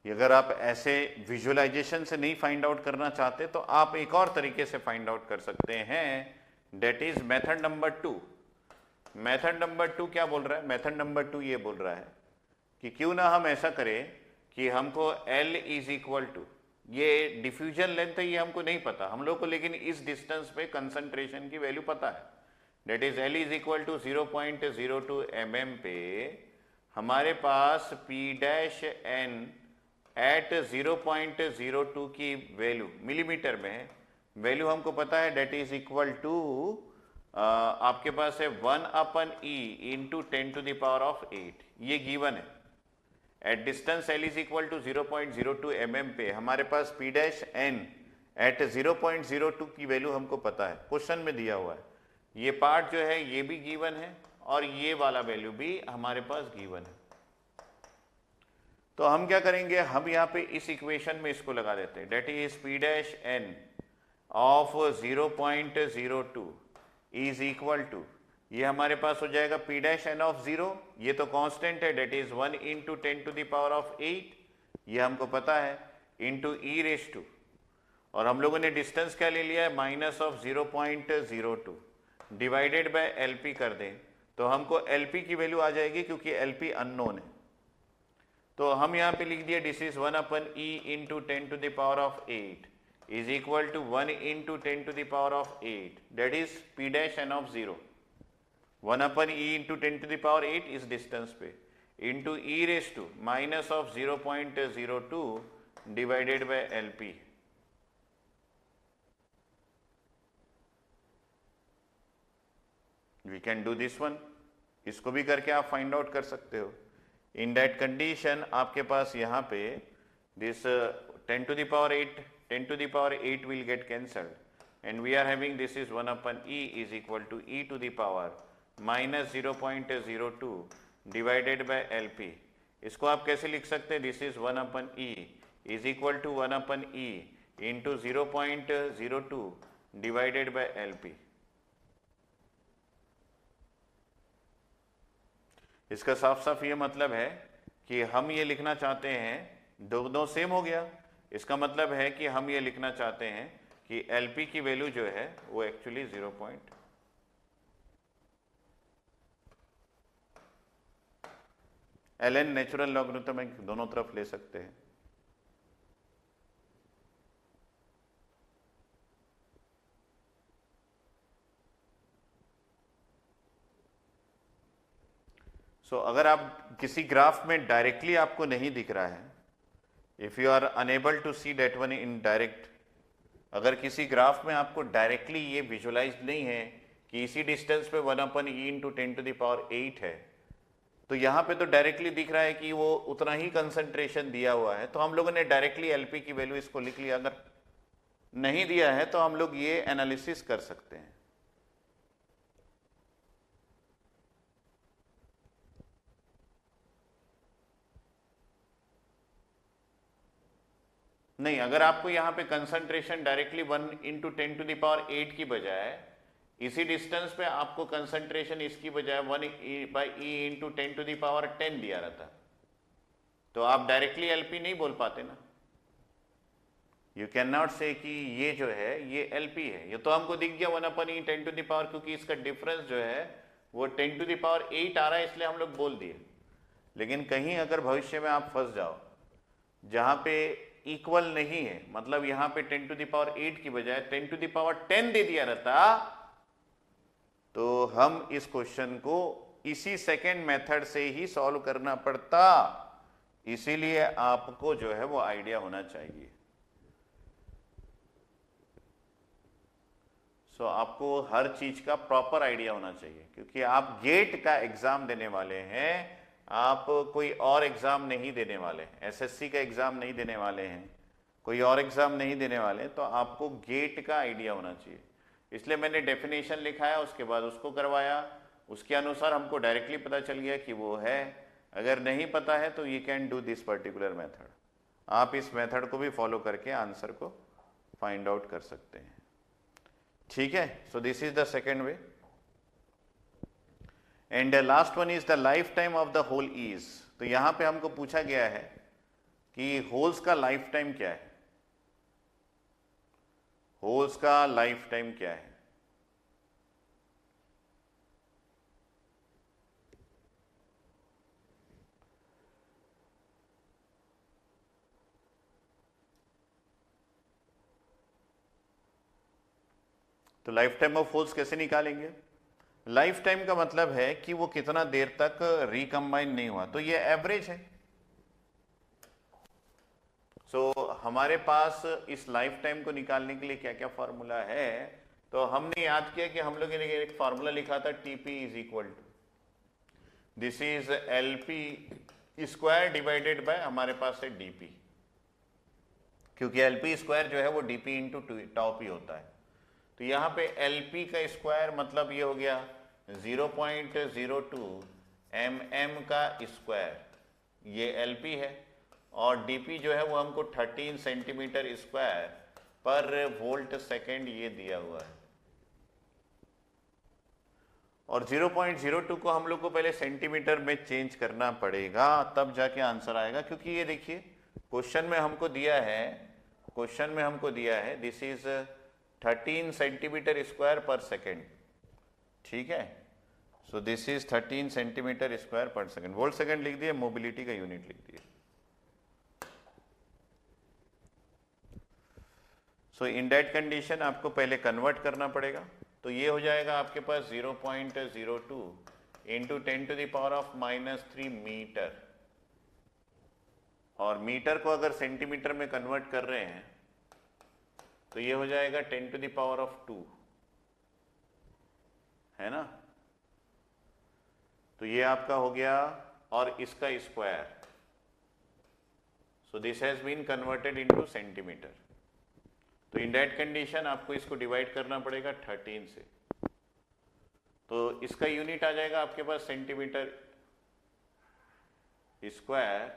अगर आप ऐसे विजुअलाइजेशन से नहीं फाइंड आउट करना चाहते तो आप एक और तरीके से फाइंड आउट कर सकते हैं, that is method number 2। Method number 2 क्या बोल रहा है? मेथड नंबर 2 ये बोल रहा है कि क्यों ना हम ऐसा करें कि हमको L इज इक्वल टू, ये डिफ्यूजन लेंथ है ये हमको नहीं पता हम लोग को, लेकिन इस डिस्टेंस पे कंसंट्रेशन की वैल्यू पता है, that is L is equal to 0.02 mm पे हमारे पास P' एट 0.02 की वैल्यू मिलीमीटर में है, वैल्यू हमको पता है, डेट इज इक्वल टू आपके पास है 1/e इंटू 10⁸, ये गिवन है। At distance L is equal to 0.02 mm पे हमारे पास P' n एट 0.02 की वैल्यू हमको पता है, क्वेश्चन में दिया हुआ है। ये पार्ट जो है ये भी गिवन है और ये वाला वैल्यू भी हमारे पास गिवन है। तो हम क्या करेंगे, हम यहाँ पे इस इक्वेशन में इसको लगा देते हैं, that is P' n of 0.02 is equal to, ये हमारे पास हो जाएगा P' n ऑफ 0, ये तो कांस्टेंट है, डेट इज 1 इंटू 10⁸, ये हमको पता है, इंटू e⁻², और हम लोगों ने डिस्टेंस क्या ले लिया है, minus of 0.02 divided by LP कर दें तो हमको LP की वैल्यू आ जाएगी, क्योंकि LP अननोन है। तो हम यहाँ पे लिख दिया this is 1/e into 10⁸ is equal to 1 into 10⁸, that is P' n of 0, 1/e into 10⁸ इस डिस्टेंस पे, into e⁻² minus of 0.02 divided by LP। We can do this one, इसको भी करके आप फाइंड आउट कर सकते हो। इन दैट कंडीशन आपके पास यहाँ पे this 10⁸ will get cancelled and we are having this is 1/e is equal to e to the power minus 0.02 divided by LP। इसको आप कैसे लिख सकते हैं, this is 1/e is equal to 1/e into 0.02 divided by LP। इसका साफ साफ ये मतलब है कि हम ये लिखना चाहते हैं, दोनों सेम हो गया, इसका मतलब है कि हम ये लिखना चाहते हैं कि LP की वैल्यू जो है वो एक्चुअली 0. ln नेचुरल लॉगरिथम दोनों तरफ ले सकते हैं। अगर आप किसी ग्राफ में डायरेक्टली आपको नहीं दिख रहा है, if you are unable to see that one in direct, अगर किसी ग्राफ में आपको डायरेक्टली ये विजुअलाइज नहीं है कि इसी डिस्टेंस पे 1/e इंटू 10⁸ है, तो यहाँ पे तो डायरेक्टली दिख रहा है कि वो उतना ही कंसंट्रेशन दिया हुआ है, तो हम लोगों ने डायरेक्टली LP की वैल्यू इसको लिख लिया। अगर नहीं दिया है तो हम लोग ये एनालिसिस कर सकते हैं। नहीं, अगर आपको यहाँ पे कंसंट्रेशन डायरेक्टली 1 इंटू 10⁸ की बजाय इसी डिस्टेंस पे आपको कंसंट्रेशन इसकी बजाय 1/e इंटू 10⁻10 दिया रहता, तो आप डायरेक्टली एलपी नहीं बोल पाते ना, यू कैन नॉट से कि ये जो है ये एलपी है। ये तो हमको दिख गया 1/e 10 टू द पावर, क्योंकि इसका डिफरेंस जो है वो 10 टू द पावर 8 आ रहा है, इसलिए हम लोग बोल दिए। लेकिन कहीं अगर भविष्य में आप फंस जाओ जहां पे इक्वल नहीं है, मतलब यहां पे 10 टू द पावर 8 की बजाय 10 टू द पावर 10 दे दिया रहता, तो हम इस क्वेश्चन को इसी सेकेंड मेथड से ही सॉल्व करना पड़ता। इसीलिए आपको जो है वो आइडिया होना चाहिए। सो आपको हर चीज का प्रॉपर आइडिया होना चाहिए, क्योंकि आप गेट का एग्जाम देने वाले हैं, आप कोई और एग्जाम नहीं देने वाले, एसएससी का एग्जाम नहीं देने वाले हैं, कोई और एग्जाम नहीं देने वाले, तो आपको गेट का आइडिया होना चाहिए। इसलिए मैंने डेफिनेशन लिखा है, उसके बाद उसको करवाया, उसके अनुसार हमको डायरेक्टली पता चल गया कि वो है। अगर नहीं पता है तो you can do this particular method, आप इस मेथड को भी फॉलो करके आंसर को फाइंड आउट कर सकते हैं। ठीक है, so this is the second way. And last one is the life time of the hole is. तो यहां पे हमको पूछा गया है कि होल्स का लाइफ टाइम क्या है, होल्स का लाइफ टाइम क्या है। तो लाइफ टाइम ऑफ होल्स कैसे निकालेंगे? लाइफ टाइम का मतलब है कि वो कितना देर तक रिकंबाइन नहीं हुआ, तो ये एवरेज है। हमारे पास इस लाइफ टाइम को निकालने के लिए क्या क्या फॉर्मूला है, तो हमने याद किया कि हम लोगों ने एक फॉर्मूला लिखा था, TP is equal to this is LP square divided by हमारे पास है डीपी, क्योंकि एलपी स्क्वायर जो है वो डीपी इंटू टाउ पी होता है। तो यहाँ पे एलपी का स्क्वायर मतलब ये हो गया 0.02 mm का स्क्वायर, ये एलपी है, और डीपी जो है वो हमको 13 सेंटीमीटर स्क्वायर पर वोल्ट सेकेंड ये दिया हुआ है। और 0.02 को हम लोग को पहले सेंटीमीटर में चेंज करना पड़ेगा, तब जाके आंसर आएगा। क्योंकि ये देखिए क्वेश्चन में हमको दिया है, क्वेश्चन में हमको दिया है this is 13 centimetre square per second. ठीक है, so this is 13 centimetre square per second, volt second लिख दिए, मोबिलिटी का यूनिट लिख दिए। सो इन दैट कंडीशन आपको पहले कन्वर्ट करना पड़ेगा, तो ये हो जाएगा आपके पास 0.02 into 10 to the power of -3 metre, और मीटर को अगर सेंटीमीटर में कन्वर्ट कर रहे हैं तो ये हो जाएगा 10 टू द पावर ऑफ 2, है ना। तो ये आपका हो गया, और इसका square, so this has been converted into centimetre. तो इन दैट कंडीशन आपको इसको डिवाइड करना पड़ेगा 13 से, तो इसका यूनिट आ जाएगा आपके पास सेंटीमीटर स्क्वायर,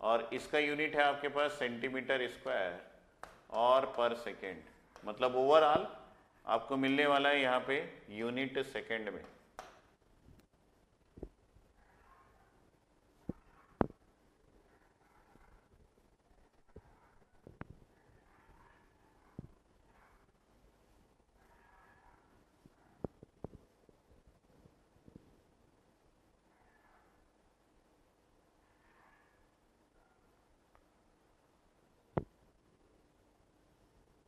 और इसका यूनिट है आपके पास सेंटीमीटर स्क्वायर और पर सेकेंड, मतलब ओवरऑल आपको मिलने वाला है यहाँ पे यूनिट सेकेंड में।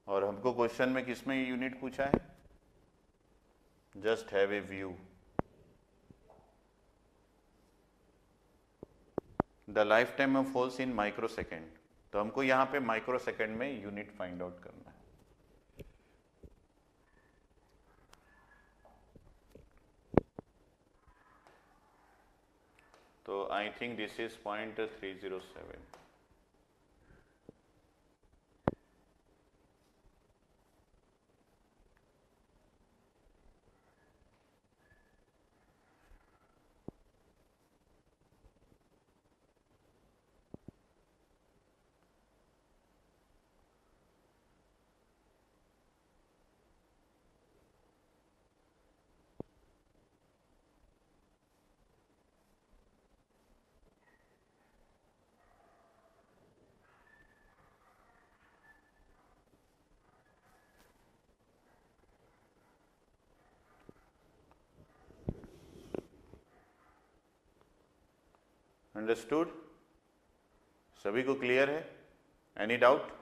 और हमको क्वेश्चन में किस में यूनिट पूछा है? Just have a view, the life time of holes in micro second, तो हमको यहाँ पे माइक्रो सेकेंड में यूनिट फाइंड आउट करना है। तो I think this is 0.307। Understood? सभी को क्लियर है? Any doubt?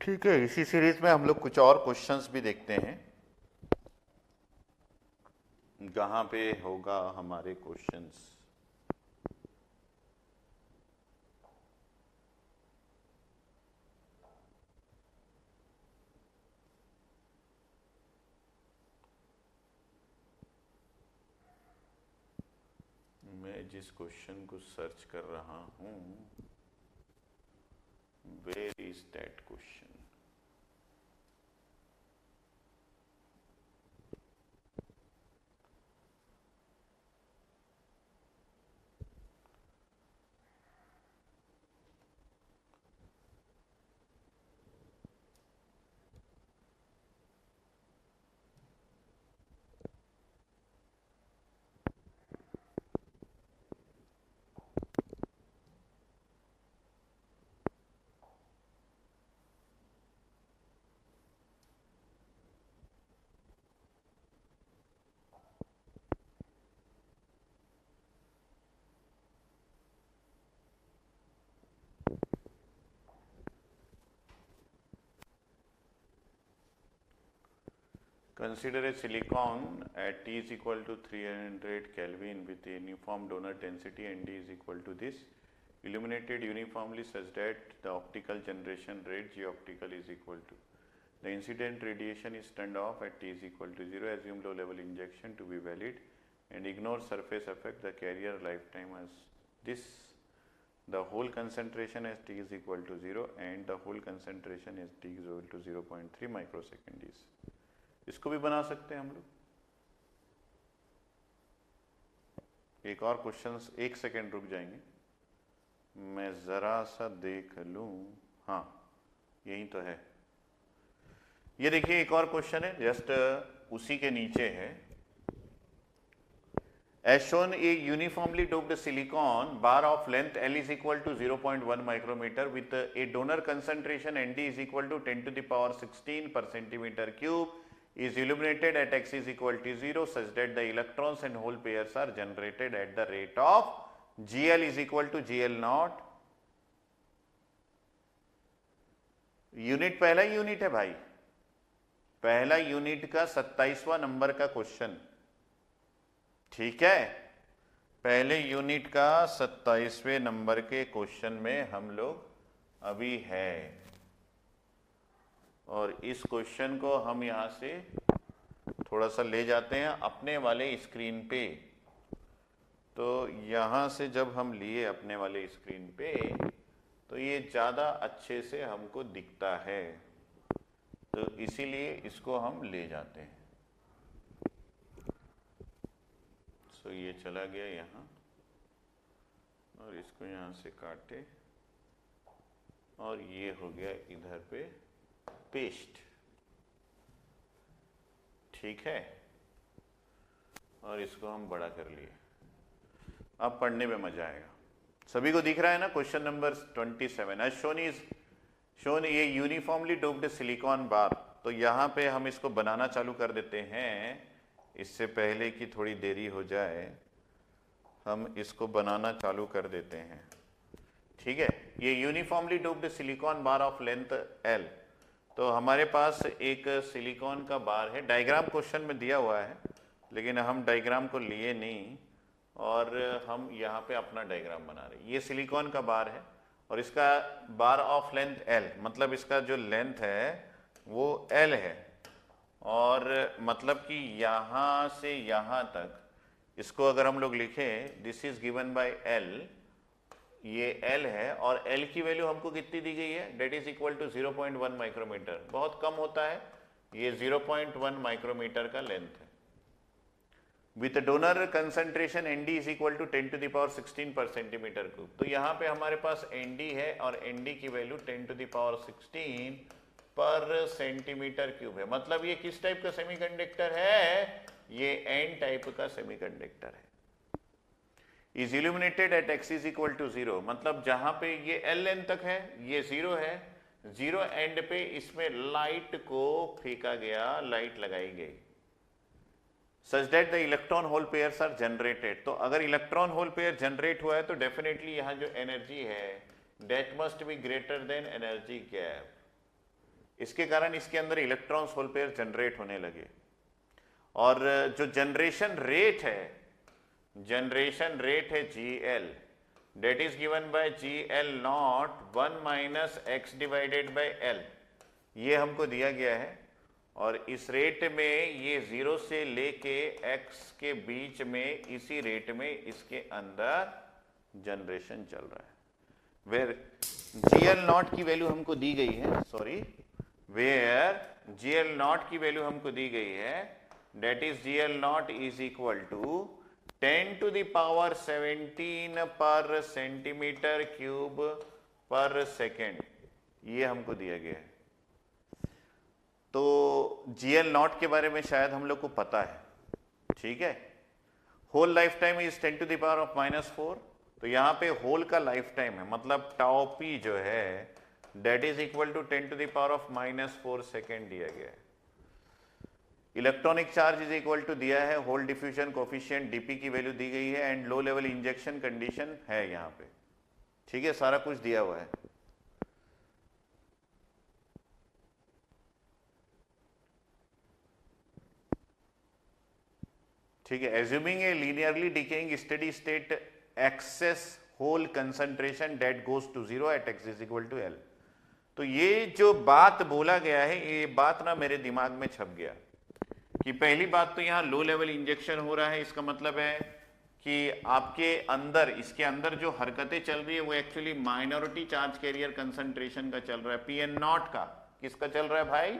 ठीक है, इसी सीरीज में हम लोग कुछ और क्वेश्चंस भी देखते हैं जहां पे होगा हमारे क्वेश्चंस। मैं जिस क्वेश्चन को सर्च कर रहा हूं, where is that question? Consider a silicon at T is equal to 300 Kelvin with a uniform donor density and D is equal to this, illuminated uniformly such that the optical generation rate G optical is equal to. The incident radiation is turned off at T is equal to 0. Assume low level injection to be valid and ignore surface effect. The carrier lifetime as this. The whole concentration as T is equal to 0 and the whole concentration as T is equal to 0.3 microsecond is. इसको भी बना सकते हैं हम लोग। एक और question, एक सेकेंड रुक जाएंगे, मैं जरा सा देख लूं। हाँ, यही तो है। ये देखिए एक और क्वेश्चन है, जस्ट उसी के नीचे है। As shown, a uniformly doped silicon bar of length L is equal to 0.1 micrometer with a donor concentration Nd is equal to 10 to the power 16 per centimeter cube is illuminated at x is equal to 0 such that the electrons and hole pairs are generated at the rate of GL is equal to GL naught। Unit पहला unit है भाई, पहला unit का 27वां number का question. ठीक है, पहले unit का 27वें नंबर के क्वेश्चन में हम लोग अभी है और इस क्वेश्चन को हम यहां से थोड़ा सा ले जाते हैं अपने वाले स्क्रीन पे। तो यहां से जब हम लिए अपने वाले स्क्रीन पे तो ये ज़्यादा अच्छे से हमको दिखता है, तो इसीलिए इसको हम ले जाते हैं। तो ये चला गया यहाँ और इसको यहाँ से काटे और ये हो गया इधर पे पेस्ट। ठीक है, और इसको हम बड़ा कर लिए। अब पढ़ने में मजा आएगा। सभी को दिख रहा है ना? Question number 27 as shown is shown ये यूनिफॉर्मली डोप्ड सिलिकॉन बार। तो यहाँ पे हम इसको बनाना चालू कर देते हैं। इससे पहले कि थोड़ी देरी हो जाए हम इसको बनाना चालू कर देते हैं। ठीक है, ये uniformly doped silicon bar of length L। तो हमारे पास एक सिलिकॉन का बार है, डायग्राम क्वेश्चन में दिया हुआ है लेकिन हम डायग्राम को लिए नहीं और हम यहाँ पे अपना डायग्राम बना रहे हैं। ये सिलिकॉन का बार है और इसका बार ऑफ लेंथ L, मतलब इसका जो लेंथ है वो L है, और मतलब कि यहाँ से यहाँ तक इसको अगर हम लोग लिखें, this is given bye L, ये L है और L की वैल्यू हमको कितनी दी गई है, that is equal to 0.1 micrometre. बहुत कम होता है, ये 0.1 माइक्रोमीटर का लेंथ है। With donor concentration Nd is equal to 10 to the power 16 per centimetre cube. तो यहाँ पे हमारे पास Nd है और Nd की value 10 to the power 16 per centimetre cube है। मतलब ये किस टाइप का सेमीकंडक्टर है, ये N टाइप का सेमीकंडक्टर है। Is illuminated at x is equal to 0, मतलब जहां पे ये L लेंथ तक है ये 0 है, 0 एंड पे इसमें लाइट को फेंका गया, लाइट लगाई गई, such that the electron hole pairs are generated. तो अगर इलेक्ट्रॉन होल पेयर जनरेट हुआ है तो डेफिनेटली यहाँ जो एनर्जी है that must be greater than energy gap. इसके कारण इसके अंदर इलेक्ट्रॉन्स होल पेयर जनरेट होने लगे। और जो जनरेशन रेट है GL, that is given by GL naught 1 minus x divided by L, ये हमको दिया गया है। और इस रेट में ये 0 से लेके x के बीच में, इसी रेट में इसके अंदर जनरेशन चल रहा है। वेयर GL नॉट की वैल्यू हमको दी गई है, सॉरी, वेयर GL नॉट की वैल्यू हमको दी गई है, that is GL naught is equal to 10 to the power 17 per centimetre cube पर सेकेंड, ये हमको दिया गया है। तो GL नॉट के बारे में शायद हम लोग को पता है, ठीक है। Hole life time is 10 to the power of -4, तो यहाँ पे होल का लाइफ टाइम है, मतलब टाउ पी जो है that is equal to 10 to the power of -4 second दिया गया है। Electronic charge is equal to दिया है, होल डिफ्यूजन कोफिशिएंट डीपी की वैल्यू दी गई है, and low level injection condition है यहाँ पे, ठीक है, सारा कुछ दिया हुआ है। ठीक है, assuming a linearly decaying steady state excess hole concentration that goes to 0 at x is equal to L। तो ये जो बात बोला गया है, ये बात ना मेरे दिमाग में छप गया कि पहली बात तो यहाँ लो लेवल इंजेक्शन हो रहा है, इसका मतलब है कि आपके अंदर, इसके अंदर जो हरकतें चल रही है वो actually minority charge carrier concentration का चल रहा है, Pn नॉट का। किसका चल रहा है भाई,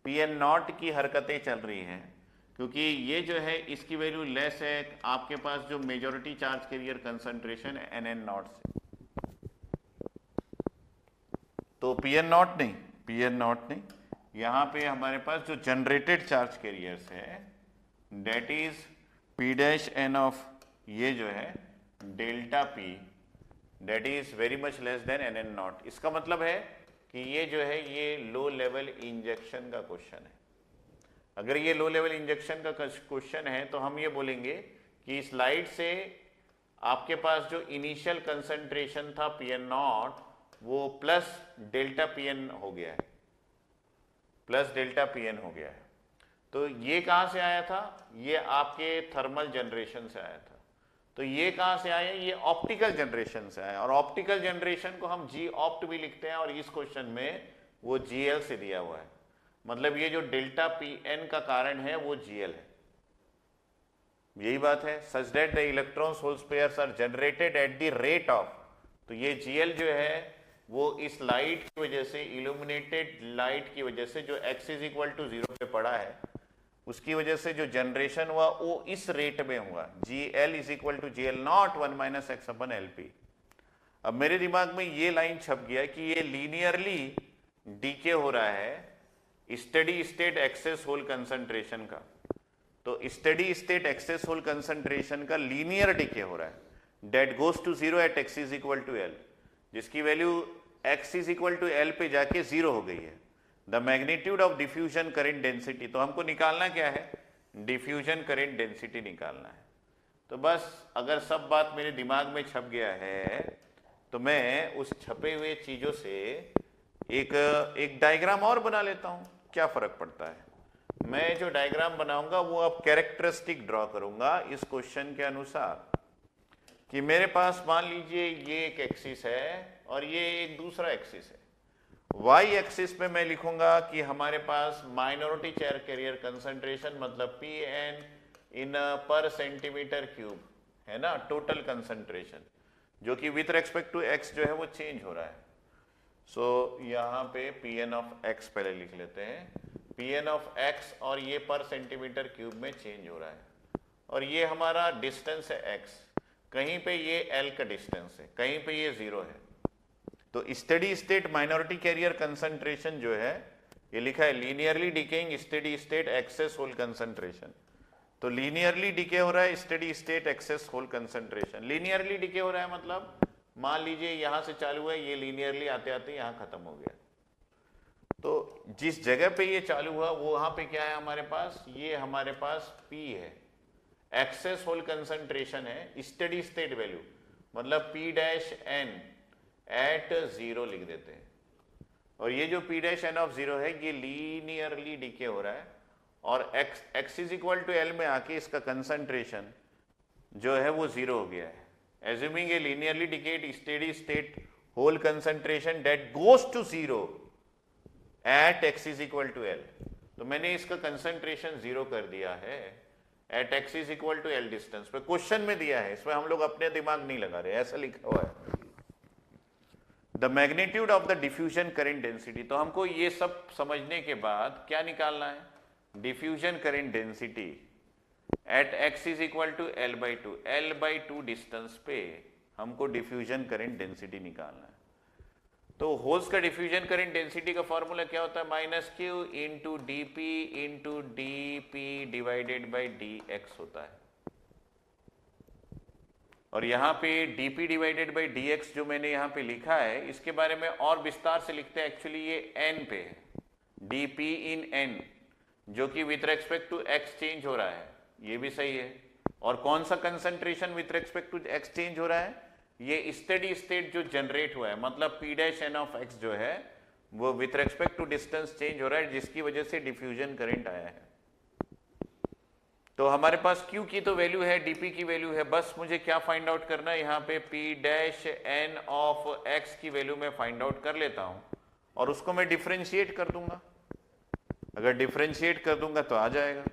Pn नॉट की हरकतें चल रही हैं, क्योंकि ये जो है इसकी वैल्यू लेस है आपके पास जो मेजॉरिटी चार्ज कैरियर कंसंट्रेशन है Nn नॉट से। तो Pn नॉट नहीं, यहाँ पे हमारे पास जो जनरेटेड चार्ज कैरियर्स है that is P dash N of, ये जो है delta P, that is very much less than Nn naught. इसका मतलब है कि ये जो है ये लो लेवल इंजेक्शन का क्वेश्चन है। अगर ये लो लेवल इंजेक्शन का क्वेश्चन है तो हम ये बोलेंगे कि इस लाइट से आपके पास जो इनिशियल कंसंट्रेशन था Pn नॉट वो प्लस डेल्टा Pn हो गया है, प्लस डेल्टा Pn हो गया है। तो ये कहाँ से आया था, ये आपके थर्मल जनरेशन से आया था। तो ये कहाँ से आया, ये ऑप्टिकल जनरेशन से आया, और ऑप्टिकल जनरेशन को हम G ऑप्ट भी लिखते हैं, और इस क्वेश्चन में वो GL से दिया हुआ है। मतलब ये जो डेल्टा Pn का कारण है वो GL है, यही बात है। Such that the electrons hole pairs are generated at the rate of, तो ये GL जो है वो इस लाइट की वजह से, इल्यूमिनेटेड लाइट की वजह से, जो x इज इक्वल टू 0 पे पड़ा है, उसकी वजह से जो जनरेशन हुआ वो इस रेट में हुआ, GL is equal to GL naught 1 minus x upon LP। अब मेरे दिमाग में ये लाइन छप गया कि ये लीनियरली डीके हो रहा है steady state excess hole concentration का। तो steady state excess hole concentration का लीनियर डीके हो रहा है, that goes to 0 at x is equal to L, जिसकी value x is equal to L पे जाके 0 हो गई है। The magnitude of diffusion current density, तो हमको निकालना क्या है, डिफ्यूजन करंट डेंसिटी निकालना है। तो बस अगर सब बात मेरे दिमाग में छप गया है तो मैं उस छपे हुए चीजों से एक डायग्राम और बना लेता हूं, क्या फर्क पड़ता है। मैं जो डायग्राम बनाऊंगा वो अब कैरेक्टरिस्टिक ड्रॉ करूंगा इस क्वेश्चन के अनुसार। कि मेरे पास मान लीजिए ये एक एक्सिस है और ये एक दूसरा एक्सिस है। वाई एक्सिस पे मैं लिखूंगा कि हमारे पास माइनॉरिटी चेयर कैरियर कंसंट्रेशन मतलब पी एन इन पर सेंटीमीटर क्यूब है ना, टोटल कंसंट्रेशन, जो कि विथ रेस्पेक्ट टू एक्स जो है वो चेंज हो रहा है। सो यहाँ पे पी एन ऑफ एक्स पहले लिख लेते हैं, पी एन ऑफ एक्स, और ये पर सेंटीमीटर क्यूब में चेंज हो रहा है। और ये हमारा डिस्टेंस है एक्स, कहीं पे ये एल का डिस्टेंस है, कहीं पे ये 0 है। तो steady state minority carrier concentration जो है ये लिखा है linearly decaying steady state excess hole concentration. तो लीनियरली डिके हो रहा है steady state excess hole concentration. Linearly decay हो रहा है मतलब मान लीजिए यहां से चालू है, ये लीनियरली आते आते यहां खत्म हो गया। तो जिस जगह पे ये चालू हुआ वो वहां पे क्या है हमारे पास, ये हमारे पास P है, एक्सेस होल कंसंट्रेशन है, स्टेडी स्टेट वैल्यू मतलब P डैश एन एट 0 लिख देते हैं। और ये जो P डैश एन ऑफ 0 है ये लीनियरली डिके हो रहा है और x is equal to L में आके इसका कंसंट्रेशन जो है वो 0 हो गया है। Assuming a linearly decayed steady state hole concentration that goes to 0 at x is equal to L. तो मैंने इसका कंसंट्रेशन 0 कर दिया है at x is equal to L distance पे। क्वेश्चन में दिया है, इसमें हम लोग अपने दिमाग नहीं लगा रहे, ऐसा लिखा हुआ है the magnitude of the diffusion current density. तो हमको ये सब समझने के बाद क्या निकालना है, diffusion current density at x is equal to L/2 distance पे हमको डिफ्यूजन करंट डेंसिटी निकालना है। तो होल्स का डिफ्यूजन करंट डेंसिटी का फॉर्मूला क्या होता है, -q into d P into d P divided by D x होता है। और यहाँ पे dp डिवाइडेड बाई dx जो मैंने यहाँ पे लिखा है इसके बारे में और विस्तार से लिखते हैं। एक्चुअली ये n पे है, dp इन n, जो कि with respect to x change हो रहा है, ये भी सही है। और कौन सा concentration with respect to x change हो रहा है, ये स्टेडी स्टेट जो जनरेट हुआ है मतलब p dash n of x जो है वो with respect to distance change हो रहा है, जिसकी वजह से डिफ्यूजन करंट आया है। तो हमारे पास Q की तो वैल्यू है, dp की वैल्यू है, बस मुझे क्या फाइंड आउट करना है, यहाँ पे P dash n of x की वैल्यू मैं फाइंड आउट कर लेता हूं और उसको मैं डिफरेंशिएट कर दूंगा। अगर डिफरेंशिएट कर दूंगा तो आ जाएगा,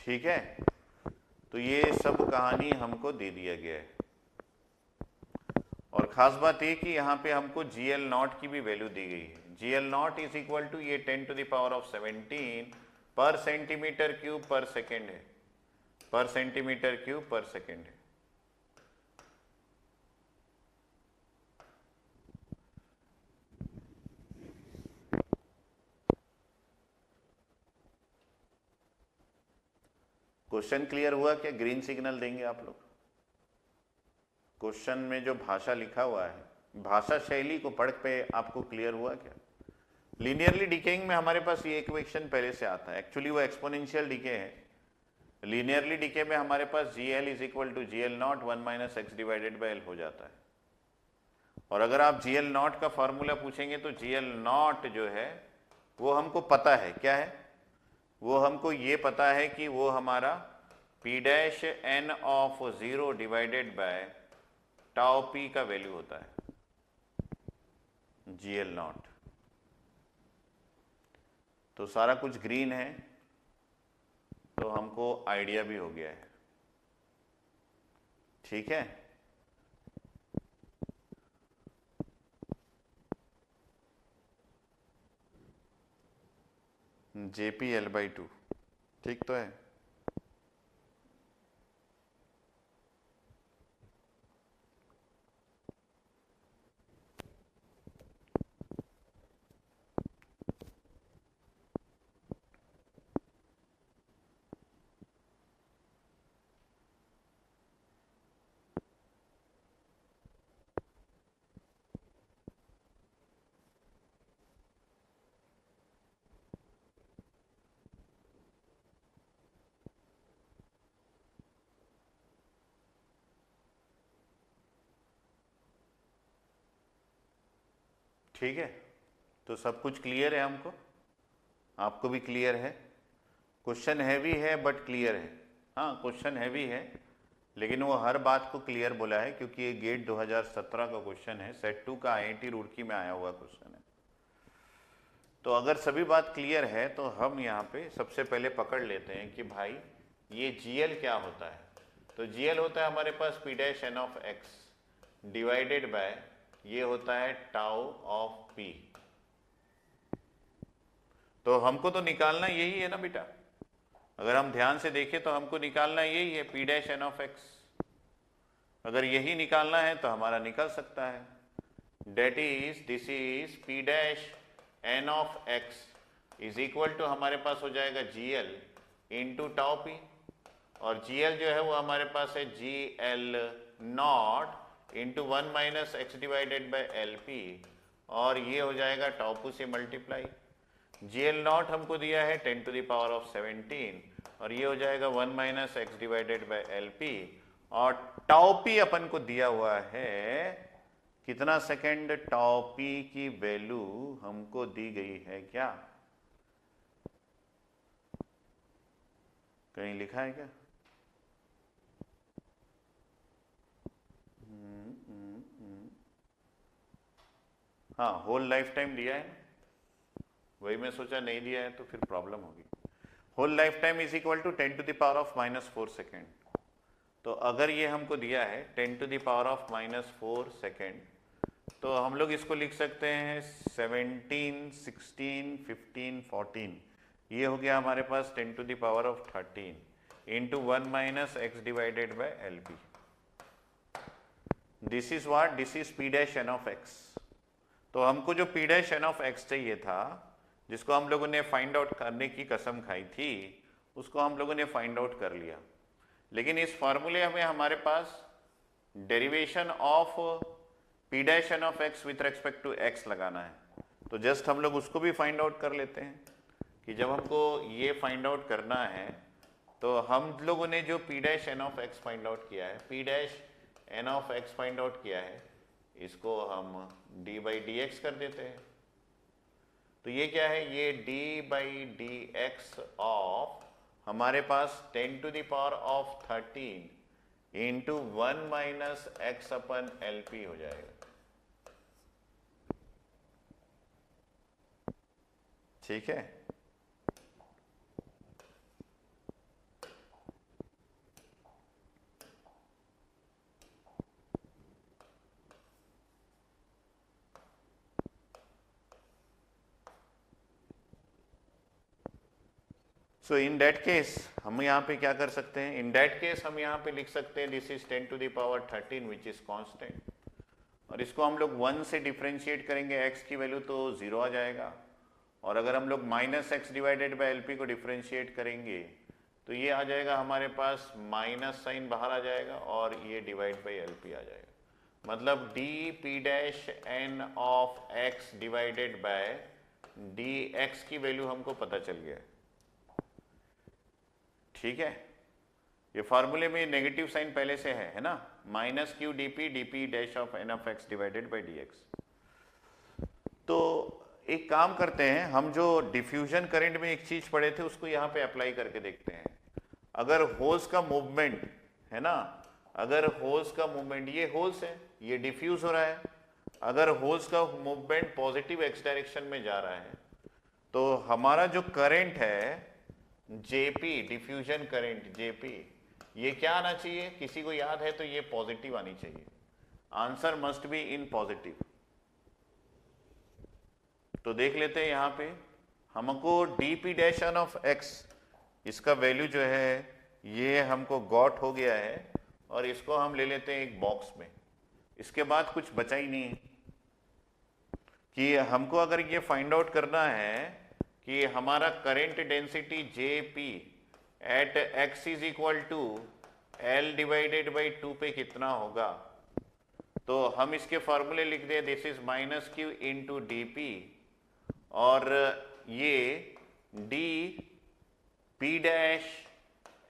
ठीक है। तो ये सब कहानी हमको दे दिया गया है। और खास बात ये कि यहाँ पे हमको GL0 की भी वैल्यू दी गई है। GL0 इज इक्वल टू ये 10 to the power of 17 per centimetre cube पर सेकेंड है, पर सेंटीमीटर क्यूब पर सेकेंड है। क्वेश्चन क्लियर हुआ क्या? ग्रीन सिग्नल देंगे आप लोग। क्वेश्चन में जो भाषा लिखा हुआ है, भाषा शैली को पढ़ पे आपको क्लियर हुआ क्या? लीनियरली डिकेइंग में हमारे पास ये इक्वेशन पहले से आता है, एक्चुअली वो एक्सपोनेंशियल डिके है। लीनियरली डिके में हमारे पास GL is equal to GL0 1 minus x divided by L हो जाता है। और अगर आप GL0 का फॉर्मूला पूछेंगे तो GL0 जो है वो हमको पता है, क्या है वो हमको ये पता है कि वो हमारा P dash n of 0 divided by tau P का वैल्यू होता है GL0। तो सारा कुछ ग्रीन है, तो हमको आइडिया भी हो गया है, ठीक है। JPL/2 ठीक तो है। ठीक है, तो सब कुछ क्लियर है हमको, आपको भी क्लियर है। क्वेश्चन हैवी है बट क्लियर है। हाँ क्वेश्चन हैवी है, लेकिन वो हर बात को क्लियर बोला है क्योंकि ये गेट 2017 का क्वेश्चन है, सेट 2 का आईआईटी रुड़की में आया हुआ क्वेश्चन है। तो अगर सभी बात क्लियर है तो हम यहाँ पे सबसे पहले पकड़ लेते हैं कि भाई ये जीएल क्या होता है। तो जीएल होता है हमारे पास P dash N of x divided by ये होता है टाउ ऑफ पी। तो हमको तो निकालना यही है ना बेटा, अगर हम ध्यान से देखें तो हमको निकालना यही है p dash N of x. अगर यही निकालना है तो हमारा निकल सकता है, that is this is P dash N of x is equal to हमारे पास हो जाएगा जीएल इंटू टाउ पी, और जीएल जो है वो हमारे पास है G L not into 1 minus x divided by L p, और ये हो जाएगा टाउ पी से मल्टीप्लाई। जीएल नॉट हमको दिया है 10 टू द पावर ऑफ 17 और ये हो जाएगा 1 minus x divided by L p, और टाउ पी अपन को दिया हुआ है कितना सेकेंड, टाउ पी की वैल्यू हमको दी गई है क्या, कहीं लिखा है क्या? हाँ होल लाइफ टाइम दिया है, वही मैं सोचा नहीं दिया है तो फिर प्रॉब्लम होगी। Hole life time is equal to 10 to the power of -4 second. तो अगर ये हमको दिया है 10 to the power of -4 second, तो हम लोग इसको लिख सकते हैं 17, 16, 15, 14। ये हो गया हमारे पास 10 to the power of 13 into 1 minus x divided by L p. This is what, this is P dash N of x. तो हमको जो p dash N of x चाहिए था, जिसको हम लोगों ने फाइंड आउट करने की कसम खाई थी, उसको हम लोगों ने फाइंड आउट कर लिया। लेकिन इस फॉर्मूले में हमारे पास derivation of P dash N of X with respect to X लगाना है। तो जस्ट हम लोग उसको भी फाइंड आउट कर लेते हैं कि जब हमको ये फाइंड आउट करना है तो हम लोगों ने जो p dash N of x find out किया है, p dash N of x find out किया है, इसको हम डी बाई डी एक्स कर देते हैं। तो ये क्या है, ये d by D x of हमारे पास 10 to the power of 13 into 1 minus x upon L P हो जाएगा। ठीक है, सो इन दैट केस हम यहाँ पे क्या कर सकते हैं, इन दैट केस हम यहाँ पे लिख सकते हैं this is 10 to the power 13 which is constant, और इसको हम लोग 1 से डिफ्रेंशिएट करेंगे, x की वैल्यू तो 0 आ जाएगा, और अगर हम लोग minus x divided by L P को डिफ्रेंशिएट करेंगे तो ये आ जाएगा हमारे पास माइनस साइन बाहर आ जाएगा और ये डिवाइड बाई एल पी आ जाएगा। मतलब d P dash N of x divided by d x की वैल्यू हमको पता चल गया। ठीक है, ये फॉर्मूले में नेगेटिव साइन पहले से है ना, minus q d P dash of n of x divided by D x. तो एक काम करते हैं, हम जो डिफ्यूजन करंट में एक चीज पढ़े थे उसको यहाँ पे अप्लाई करके देखते हैं। अगर होल्स का मूवमेंट है ना, अगर होल्स का मूवमेंट, ये होल्स है, ये डिफ्यूज हो रहा है, अगर होल्स का मूवमेंट पॉजिटिव एक्स डायरेक्शन में जा रहा है तो हमारा जो करंट है जेपी, डिफ्यूजन करंट जेपी, ये क्या आना चाहिए, किसी को याद है तो ये पॉजिटिव आनी चाहिए। Answer must be in positive. तो देख लेते हैं यहाँ पे हमको d P dash N of x, इसका वैल्यू जो है ये हमको गॉट हो गया है, और इसको हम ले लेते हैं एक बॉक्स में। इसके बाद कुछ बचा ही नहीं है कि हमको अगर ये फाइंड आउट करना है कि हमारा current density j p at x is equal to L divided by 2 पे कितना होगा, तो हम इसके फॉर्मूले लिख दें, this is minus q into d p, और ये d P dash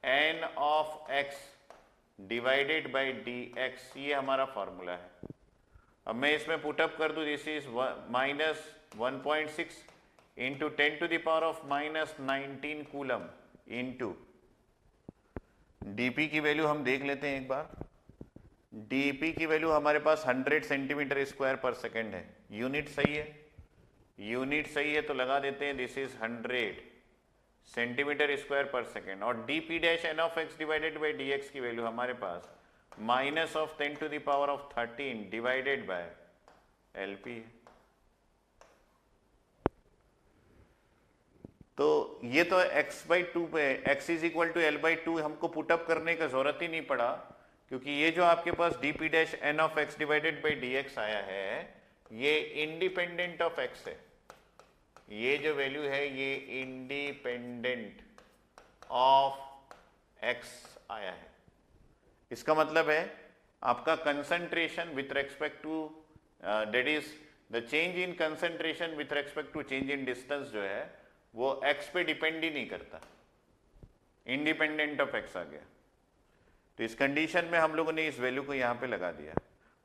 N of x divided by D x, ये हमारा फॉर्मूला है। अब मैं इसमें पुटअप कर दूं, this is minus 1.6 into 10 to the power of -19 coulomb into dp की वैल्यू हम देख लेते हैं एक बार। डीपी की वैल्यू हमारे पास 100 सेंटीमीटर स्क्वायर पर सेकेंड है। यूनिट सही है, यूनिट सही है तो लगा देते हैं this is 100 centimetre square per second. और D P dash N of x divided by D x की वैल्यू हमारे पास minus of 10 to the power of 13 divided by L P है। तो ये तो x/2 पे x is equal to L/2 हमको पुटअप करने का जरूरत ही नहीं पड़ा, क्योंकि ये जो आपके पास D P dash N of x divided by D X आया है ये इंडिपेंडेंट ऑफ x है। ये जो वैल्यू है ये इंडिपेंडेंट ऑफ x आया है। इसका मतलब है आपका concentration with respect to that is the change in concentration with respect to change in distance जो है वो x पे डिपेंड ही नहीं करता, इंडिपेंडेंट ऑफ x आ गया। तो इस कंडीशन में हम लोगों ने इस वैल्यू को यहां पे लगा दिया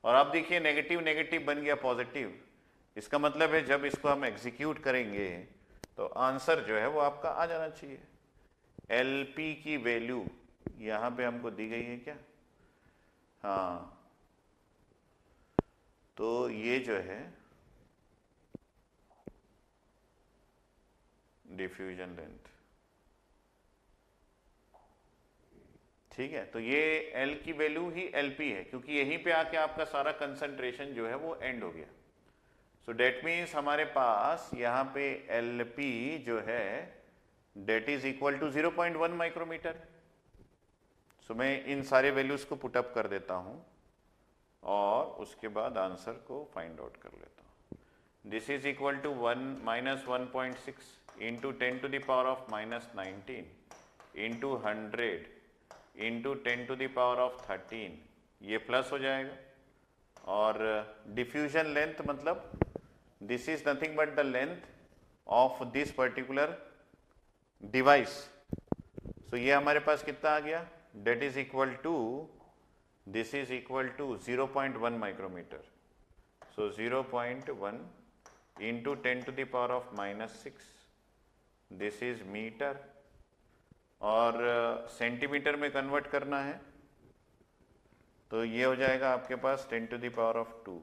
और आप देखिए नेगेटिव नेगेटिव बन गया पॉजिटिव। इसका मतलब है जब इसको हम एग्जीक्यूट करेंगे तो आंसर जो है वो आपका आ जाना चाहिए। LP की वैल्यू यहां पे हमको दी गई है क्या? हाँ, तो ये जो है डिफ्यूजन लेंथ, ठीक है। तो ये L की वैल्यू ही LP है, क्योंकि यहीं पे आके आपका सारा कंसंट्रेशन जो है वो एंड हो गया। सो डेट मीन्स हमारे पास यहाँ पे LP जो है that is equal to 0.1 micrometre. So मैं इन सारे वैल्यूज को पुटअप कर देता हूँ और उसके बाद आंसर को फाइंड आउट कर लेता हूँ। This is equal to 1 into 10 to the power of -19 into 100 into 10 to the power of 13, ये प्लस हो जाएगा। और डिफ्यूजन लेंथ मतलब this is nothing but the length of this particular device. So ये हमारे पास कितना आ गया? That is equal to this is equal to 0.1 micrometre. So 0.1 into 10 to the power of -6, this is metre. और centimetre में convert करना है तो ये हो जाएगा आपके पास 10 to the power of 2।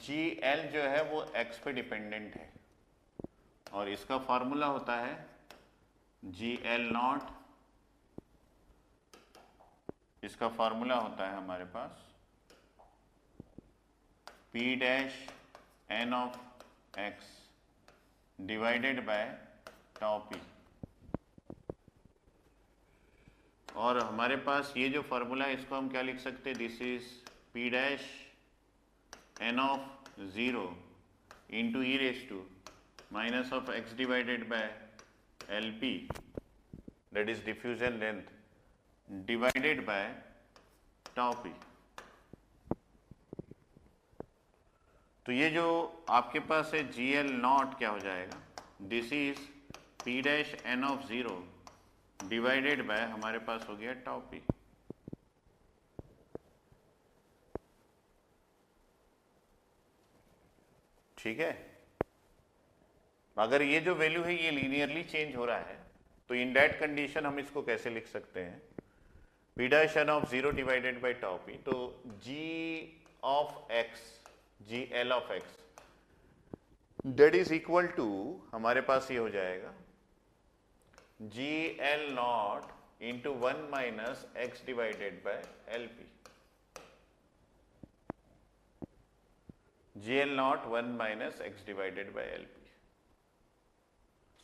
GL जो है वो x पे डिपेंडेंट है और इसका फॉर्मूला होता है GL0। इसका फॉर्मूला होता है हमारे पास P dash n of x divided by tau p। और हमारे पास ये जो फॉर्मूला है इसको हम क्या लिख सकते हैं? This is P dash n of 0 into e raised to minus of x divided by LP, that is diffusion length, divided by tau p। तो ये जो आपके पास है GL0 क्या हो जाएगा? This is P dash n of 0 divided by हमारे पास हो गया टाउ p। ठीक है। अगर ये जो वैल्यू है ये लीनियरली चेंज हो रहा है तो इन दैट कंडीशन हम इसको कैसे लिख सकते हैं? P dash n of 0 divided by tau p। तो G of x, GL of x that is equal to हमारे पास ये हो जाएगा GL0 into 1 minus x divided by LP। GL0 1 minus x divided by LP।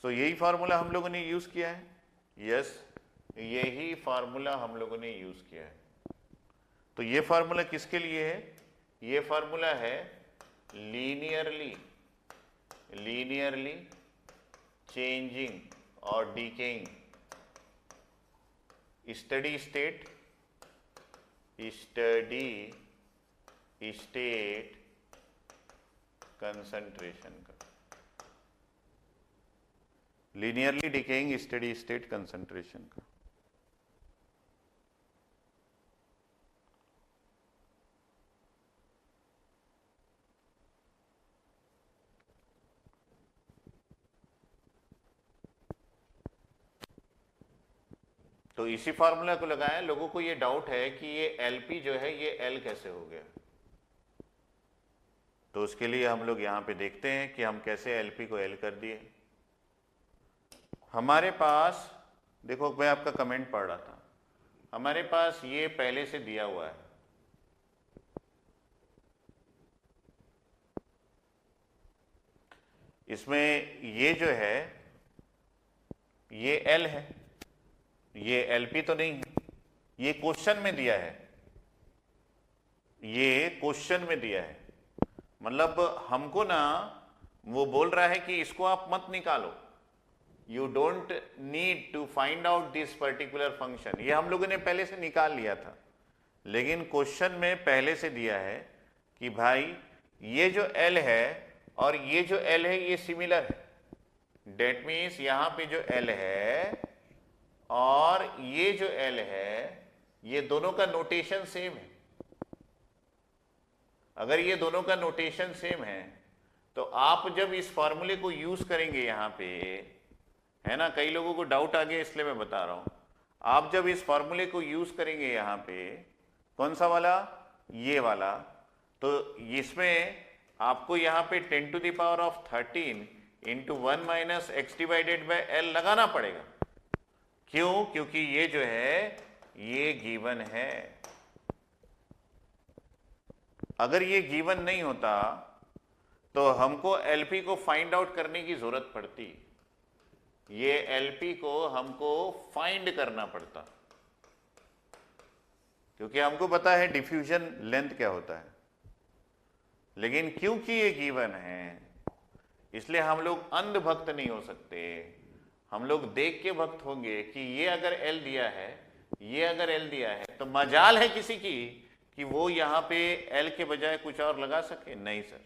तो यही formula हम लोगों ने यूज किया है। यस, यही फार्मूला हम लोगों ने यूज किया है। तो ये फार्मूला किसके लिए है? ये फार्मूला है लीनियरली चेंजिंग और डीकेइंग स्टडी स्टेट कंसंट्रेशन का, linearly decaying steady state concentration का। तो इसी फार्मूला को लगाया। लोगों को ये डाउट है कि ये एलपी जो है ये एल कैसे हो गया। तो उसके लिए हम लोग यहां पे देखते हैं कि हम कैसे एलपी को एल कर दिए। हमारे पास देखो, मैं आपका कमेंट पढ़ रहा था, हमारे पास ये पहले से दिया हुआ है। इसमें ये जो है ये एल है, ये एलपी तो नहीं है, ये क्वेश्चन में दिया है, ये क्वेश्चन में दिया है। मतलब हमको ना वो बोल रहा है कि इसको आप मत निकालो, you don't need to find out this particular function. ये हम लोगों ने पहले से निकाल लिया था, लेकिन क्वेश्चन में पहले से दिया है कि भाई ये जो एल है और ये जो एल है ये सिमिलर है। डेट मीन्स यहां पे जो एल है और ये जो एल है ये दोनों का नोटेशन सेम है। अगर ये दोनों का नोटेशन सेम है तो आप जब इस फॉर्मूले को यूज करेंगे यहां पे, है ना, कई लोगों को डाउट आ गया इसलिए मैं बता रहा हूं। आप जब इस फॉर्मूले को यूज करेंगे यहां पे, कौन सा वाला, ये वाला, तो इसमें आपको यहां पे 10⁻13 into 1 minus x divided by L लगाना पड़ेगा। क्यों? क्योंकि ये जो है ये गिवन है। अगर ये गिवन नहीं होता तो हमको एलपी को फाइंड आउट करने की जरूरत पड़ती। ये एलपी को हमको फाइंड करना पड़ता, क्योंकि हमको पता है डिफ्यूजन लेंथ क्या होता है। लेकिन क्योंकि ये गिवन है इसलिए हम लोग अंधभक्त नहीं हो सकते। हम लोग देख के भक्त होंगे कि ये अगर एल दिया है, ये अगर एल दिया है, तो मजाल है किसी की कि वो यहां पे एल के बजाय कुछ और लगा सके? नहीं सर।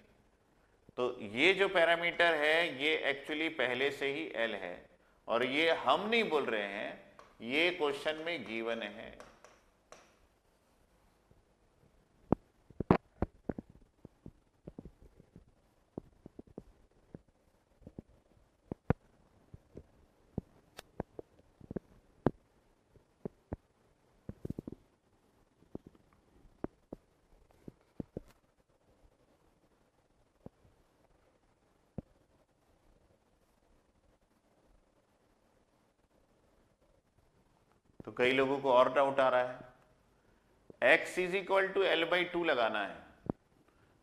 तो ये जो पैरामीटर है ये एक्चुअली पहले से ही एल है, और ये हम नहीं बोल रहे हैं, ये क्वेश्चन में गिवन है। तो कई लोगों को और डाउट आ रहा है, x is equal to L by 2 लगाना है,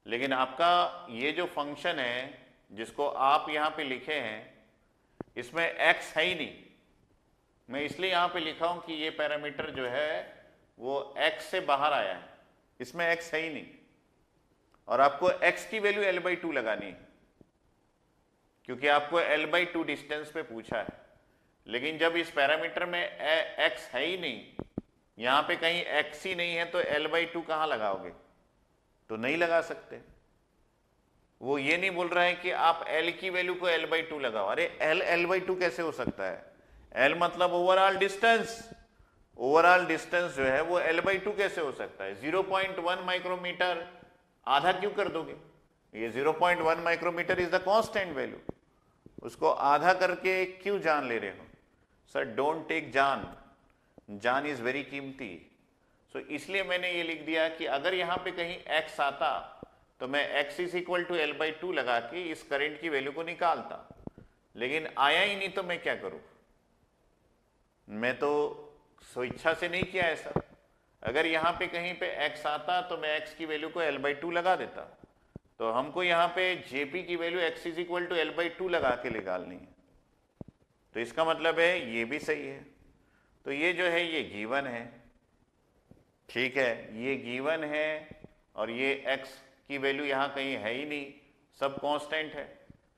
लेकिन आपका ये जो फंक्शन है जिसको आप यहां पे लिखे हैं इसमें x है ही नहीं। मैं इसलिए यहां पे लिखा हूं कि ये पैरामीटर जो है वो x से बाहर आया है, इसमें x है ही नहीं, और आपको x की वैल्यू l बाई 2 लगानी है, क्योंकि आपको l बाई 2 डिस्टेंस पे पूछा है। लेकिन जब इस पैरामीटर में x है ही नहीं, यहां पे कहीं x ही नहीं है, तो l बाई 2 कहां लगाओगे? तो नहीं लगा सकते। वो ये नहीं बोल रहा है कि आप l की वैल्यू को l बाई 2 लगाओ। अरे l बाई 2 कैसे हो सकता है? l मतलब ओवरऑल डिस्टेंस, ओवरऑल डिस्टेंस जो है वो l बाई 2 कैसे हो सकता है? 0.1 माइक्रोमीटर आधा क्यों कर दोगे? ये 0.1 micrometre is the constant value, उसको आधा करके क्यों जान ले रहे हो? सर डोंट टेक जान, जान इज वेरी कीमती। सो इसलिए मैंने ये लिख दिया कि अगर यहां पे कहीं x आता तो मैं x is equal to L by 2 लगा के इस करंट की वैल्यू को निकालता, लेकिन आया ही नहीं तो मैं क्या करूं? मैं तो स्वेच्छा से नहीं किया ऐसा। अगर यहां पे कहीं पे x आता तो मैं x की वैल्यू को एल बाई 2 लगा देता। तो हमको यहां पे jp की value x is equal to L by 2 लगा के निकालनी है। तो इसका मतलब है ये भी सही है। तो ये जो है ये गिवन है, ठीक है, ये गिवन है और ये x की वैल्यू यहां कहीं है ही नहीं, सब कांस्टेंट है,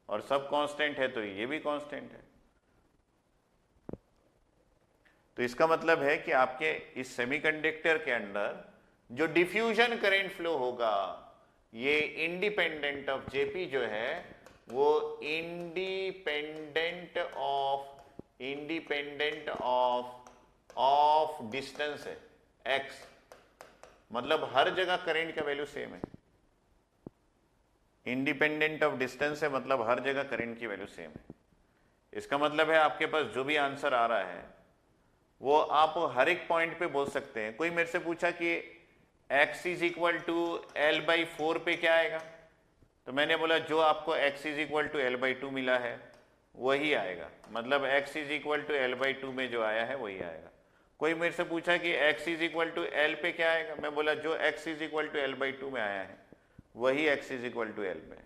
और सब कांस्टेंट है तो ये भी कांस्टेंट है। तो इसका मतलब है कि आपके इस सेमीकंडक्टर के अंदर जो डिफ्यूजन करंट फ्लो होगा ये इंडिपेंडेंट ऑफ जेपी जो है वो इंडिपेंडेंट ऑफ डिस्टेंस है x, मतलब हर जगह करंट का वैल्यू सेम है। इंडिपेंडेंट ऑफ डिस्टेंस है मतलब हर जगह करंट की वैल्यू सेम है। इसका मतलब है आपके पास जो भी आंसर आ रहा है वो आप हर एक पॉइंट पे बोल सकते हैं। कोई मेरे से पूछा कि x is equal to L by 4 पे क्या आएगा, तो मैंने बोला जो आपको x is equal to L by 2 मिला है वही आएगा, मतलब x is equal to L by 2 में जो आया है वही आएगा। कोई मेरे से पूछा कि x is equal to L पे क्या आएगा, मैं बोला जो x is equal to L by 2 में आया है वही x is equal to L में।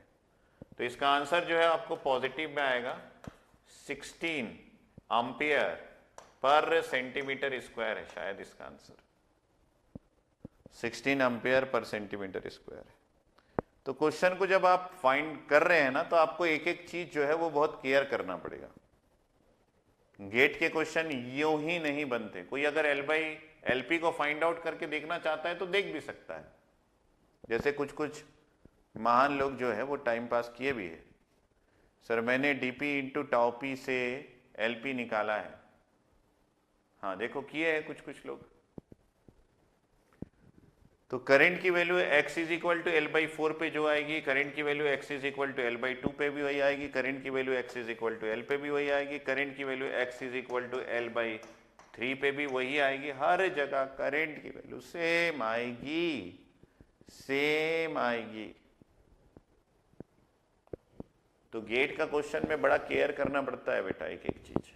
तो इसका आंसर जो है आपको पॉजिटिव में आएगा 16 एम्पियर पर सेंटीमीटर स्क्वायर है, शायद इसका answer 16 ampere per centimetre square है। तो क्वेश्चन को जब आप फाइंड कर रहे हैं ना तो आपको एक एक चीज जो है वो बहुत केयर करना पड़ेगा। गेट के क्वेश्चन यूं ही नहीं बनते। कोई अगर एल बाई एलपी को फाइंड आउट करके देखना चाहता है तो देख भी सकता है, जैसे कुछ कुछ महान लोग जो है वो टाइम पास किए भी है। सर मैंने डीपी इंटू टाओपी से एलपी निकाला है, हाँ देखो किए हैं कुछ कुछ लोग। तो करंट की value x is equal to L by 4 पे जो आएगी, करंट की value x is equal to L by 2 पे भी वही आएगी, करंट की value x is equal to L पे भी वही आएगी, करंट की value x is equal to L by 3 पे भी वही आएगी। हर जगह करंट की वैल्यू सेम आएगी, सेम आएगी। तो गेट का क्वेश्चन में बड़ा केयर करना पड़ता है बेटा एक एक चीज।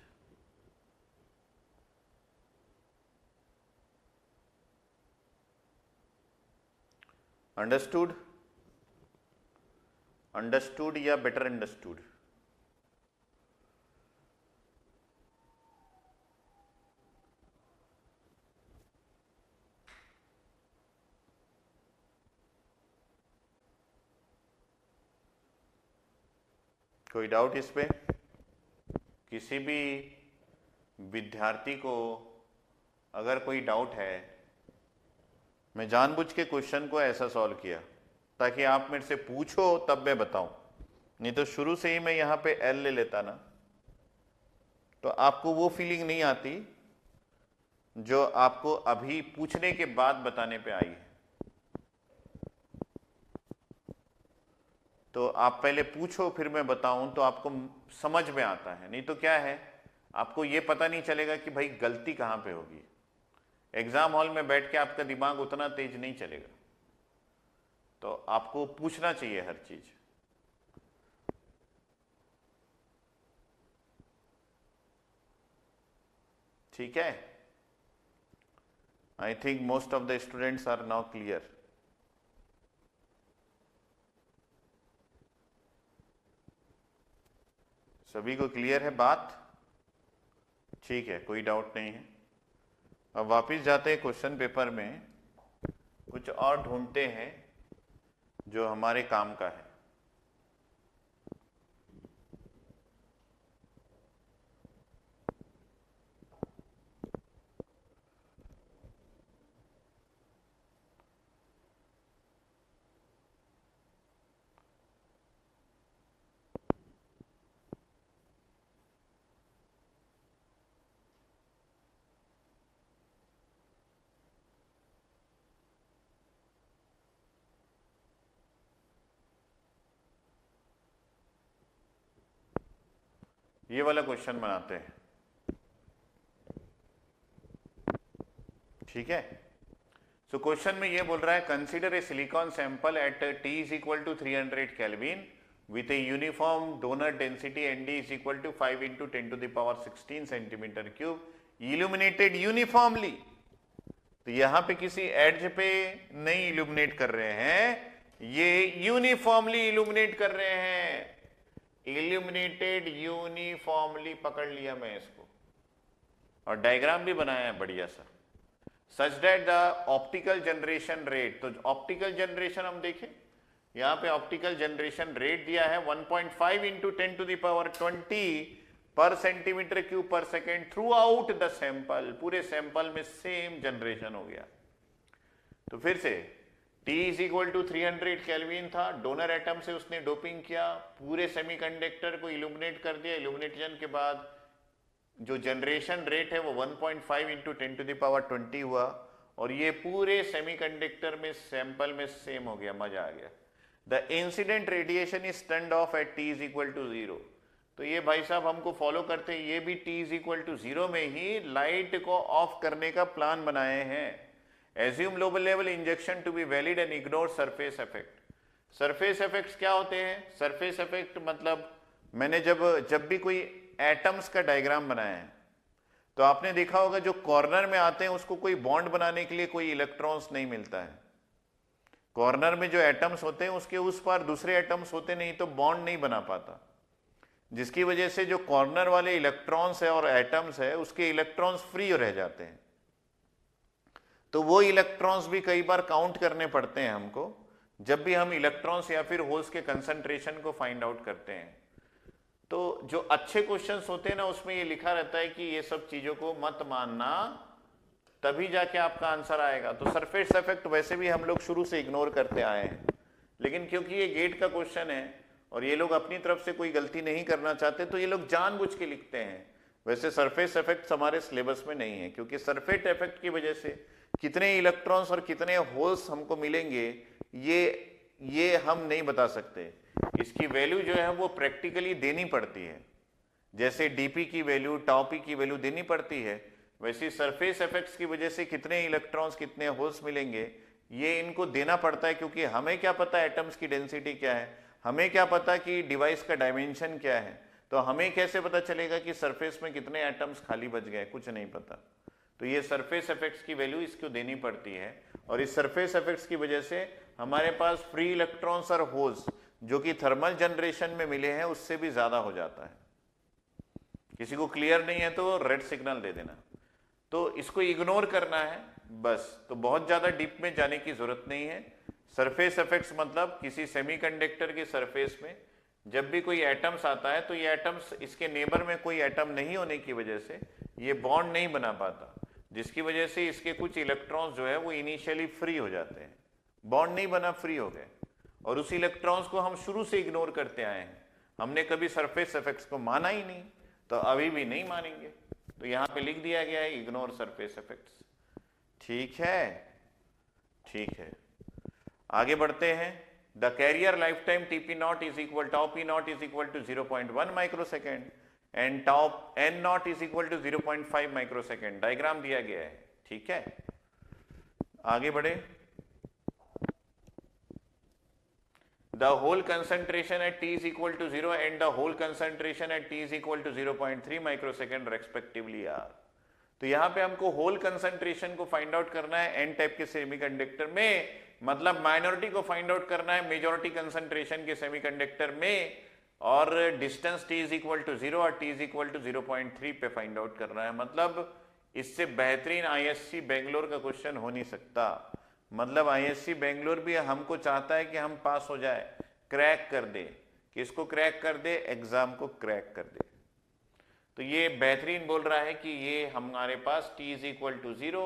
अंडरस्टूड? अंडरस्टूड या बेटर अंडरस्टूड? कोई डाउट इस पे? किसी भी विद्यार्थी को अगर कोई डाउट है, मैं जानबूझ के क्वेश्चन को ऐसा सॉल्व किया ताकि आप मेरे से पूछो तब मैं बताऊं, नहीं तो शुरू से ही मैं यहां पे एल ले लेता ना तो आपको वो फीलिंग नहीं आती जो आपको अभी पूछने के बाद बताने पे आई है। तो आप पहले पूछो फिर मैं बताऊं तो आपको समझ में आता है, नहीं तो क्या है आपको ये पता नहीं चलेगा कि भाई गलती कहां पे होगी। एग्जाम हॉल में बैठ के आपका दिमाग उतना तेज नहीं चलेगा, तो आपको पूछना चाहिए हर चीज। ठीक है, I think most of the students are now clear. सभी को क्लियर है बात? ठीक है, कोई डाउट नहीं है। अब वापिस जाते हैं क्वेश्चन पेपर में, कुछ और ढूंढते हैं जो हमारे काम का है। ये वाला क्वेश्चन बनाते हैं, ठीक है। सो क्वेश्चन में ये बोल रहा है consider a silicon sample at T is equal to 300 kelvin with a uniform donor density ND is equal to 5 into 10 to the power 16 centimetre cube, illuminated uniformly. तो यहां पे किसी एड्ज पे नहीं इल्यूमिनेट कर रहे हैं, ये यूनिफॉर्मली इल्यूमिनेट कर रहे हैं। इल्यूमिनेटेड यूनिफॉर्मली, पकड़ लिया मैं इसको, और डायग्राम भी बनाया है बढ़िया सा, सच that the optical generation rate, तो ऑप्टिकल जनरेशन हम देखें, यहां पे ऑप्टिकल जनरेशन रेट दिया है 1.5 इंटू 10 टू द पावर 20 पर सेंटीमीटर क्यूब पर second throughout the sample, पूरे सैंपल में सेम जनरेशन हो गया। तो फिर से T is equal to 300 kelvin था, डोनर एटम से उसने डोपिंग किया, पूरे सेमीकंडक्टर को इल्यूमिनेट कर दिया, इल्यूमिनेशन के बाद जो जनरेशन रेट है वो 1.5 इंटू 10 टू द पावर 20 हुआ, और ये पूरे सेमीकंडक्टर में सैंपल में सेम हो गया, मजा आ गया। The incident radiation is turned off at T is equal to 0। तो ये भाई साहब हमको फॉलो करते हैं, ये भी T इज इक्वल टू 0 में ही लाइट को ऑफ करने का प्लान बनाए हैं। Assume low level injection to be valid and ignore surface effect. Surface effects क्या होते हैं? सरफेस इफेक्ट मतलब मैंने जब भी कोई एटम्स का डायग्राम बनाया है तो आपने देखा होगा जो कॉर्नर में आते हैं उसको कोई बॉन्ड बनाने के लिए कोई इलेक्ट्रॉन्स नहीं मिलता है। कॉर्नर में जो एटम्स होते हैं उसके उस पार दूसरे एटम्स होते नहीं तो बॉन्ड नहीं बना पाता, जिसकी वजह से जो कॉर्नर वाले इलेक्ट्रॉन्स है और एटम्स है उसके इलेक्ट्रॉन्स फ्री रह जाते हैं। तो वो इलेक्ट्रॉन्स भी कई बार काउंट करने पड़ते हैं हमको जब भी हम इलेक्ट्रॉन्स या फिर होल्स के कंसंट्रेशन को फाइंड आउट करते हैं। तो जो अच्छे क्वेश्चंस होते हैं ना उसमें ये लिखा रहता है कि ये सब चीजों को मत मानना, तभी जाके आपका आंसर आएगा। तो सरफेस इफेक्ट वैसे भी हम लोग शुरू से इग्नोर करते आए हैं, लेकिन क्योंकि ये गेट का क्वेश्चन है और ये लोग अपनी तरफ से कोई गलती नहीं करना चाहते तो ये लोग जानबूझ के लिखते हैं। वैसे सरफेस इफेक्ट हमारे सिलेबस में नहीं है, क्योंकि सरफेस इफेक्ट की वजह से कितने इलेक्ट्रॉन्स और कितने होल्स हमको मिलेंगे ये हम नहीं बता सकते। इसकी वैल्यू जो है वो प्रैक्टिकली देनी पड़ती है, जैसे डीपी की वैल्यू, टाउ पी की वैल्यू देनी पड़ती है, वैसे सरफेस इफेक्ट्स की वजह से कितने इलेक्ट्रॉन्स कितने होल्स मिलेंगे ये इनको देना पड़ता है। क्योंकि हमें क्या पता एटम्स की डेंसिटी क्या है, हमें क्या पता कि डिवाइस का डायमेंशन क्या है, तो हमें कैसे पता चलेगा कि सरफेस में कितने एटम्स खाली बच गए, कुछ नहीं पता। तो ये सरफेस इफेक्ट्स की वैल्यू इसको देनी पड़ती है, और इस सरफेस इफेक्ट्स की वजह से हमारे पास फ्री इलेक्ट्रॉन्स और होल्स जो कि थर्मल जनरेशन में मिले हैं उससे भी ज्यादा हो जाता है। किसी को क्लियर नहीं है तो रेड सिग्नल दे देना। तो इसको इग्नोर करना है बस, तो बहुत ज्यादा डीप में जाने की जरूरत नहीं है। सरफेस इफेक्ट्स मतलब किसी सेमीकंडक्टर के सरफेस में जब भी कोई एटम्स आता है तो ये एटम्स इसके नेबर में कोई एटम नहीं होने की वजह से ये बॉन्ड नहीं बना पाता, जिसकी वजह से इसके कुछ इलेक्ट्रॉन्स जो है वो इनिशियली फ्री हो जाते हैं, बॉन्ड नहीं बना, फ्री हो गए, और उस इलेक्ट्रॉन्स को हम शुरू से इग्नोर करते आए हैं। हमने कभी सरफेस इफेक्ट्स को माना ही नहीं, तो अभी भी नहीं मानेंगे। तो यहां पे लिख दिया गया है इग्नोर सरफेस इफेक्ट्स। ठीक है, ठीक है, आगे बढ़ते हैं। The carrier life time tp not is equal tau p not is equal to 0.1 microsecond and tau n not is equal to 0.5 microsecond. Diagram दिया गया है, ठीक है। आगे बढ़े। The whole concentration at T is equal to 0 and the whole concentration at T is equal to 0.3 microsecond respectively are। तो यहां पे हमको होल कंसंट्रेशन को फाइंड आउट करना है एन टाइप के सेमीकंडक्टर में, मतलब माइनॉरिटी को फाइंड आउट करना है मेजॉरिटी कंसंट्रेशन के सेमीकंडक्टर में, और distance T is equal to 0 और T इज इक्वल टू 0.3 पे फाइंड आउट करना है। मतलब इससे बेहतरीन आईएससी बेंगलोर का क्वेश्चन हो नहीं सकता। मतलब आईएससी बेंगलोर भी हमको चाहता है कि हम पास हो जाए, क्रैक कर दे। किसको क्रैक कर दे? एग्जाम को क्रैक कर दे। तो ये बेहतरीन बोल रहा है कि ये हमारे पास T इज इक्वल टू 0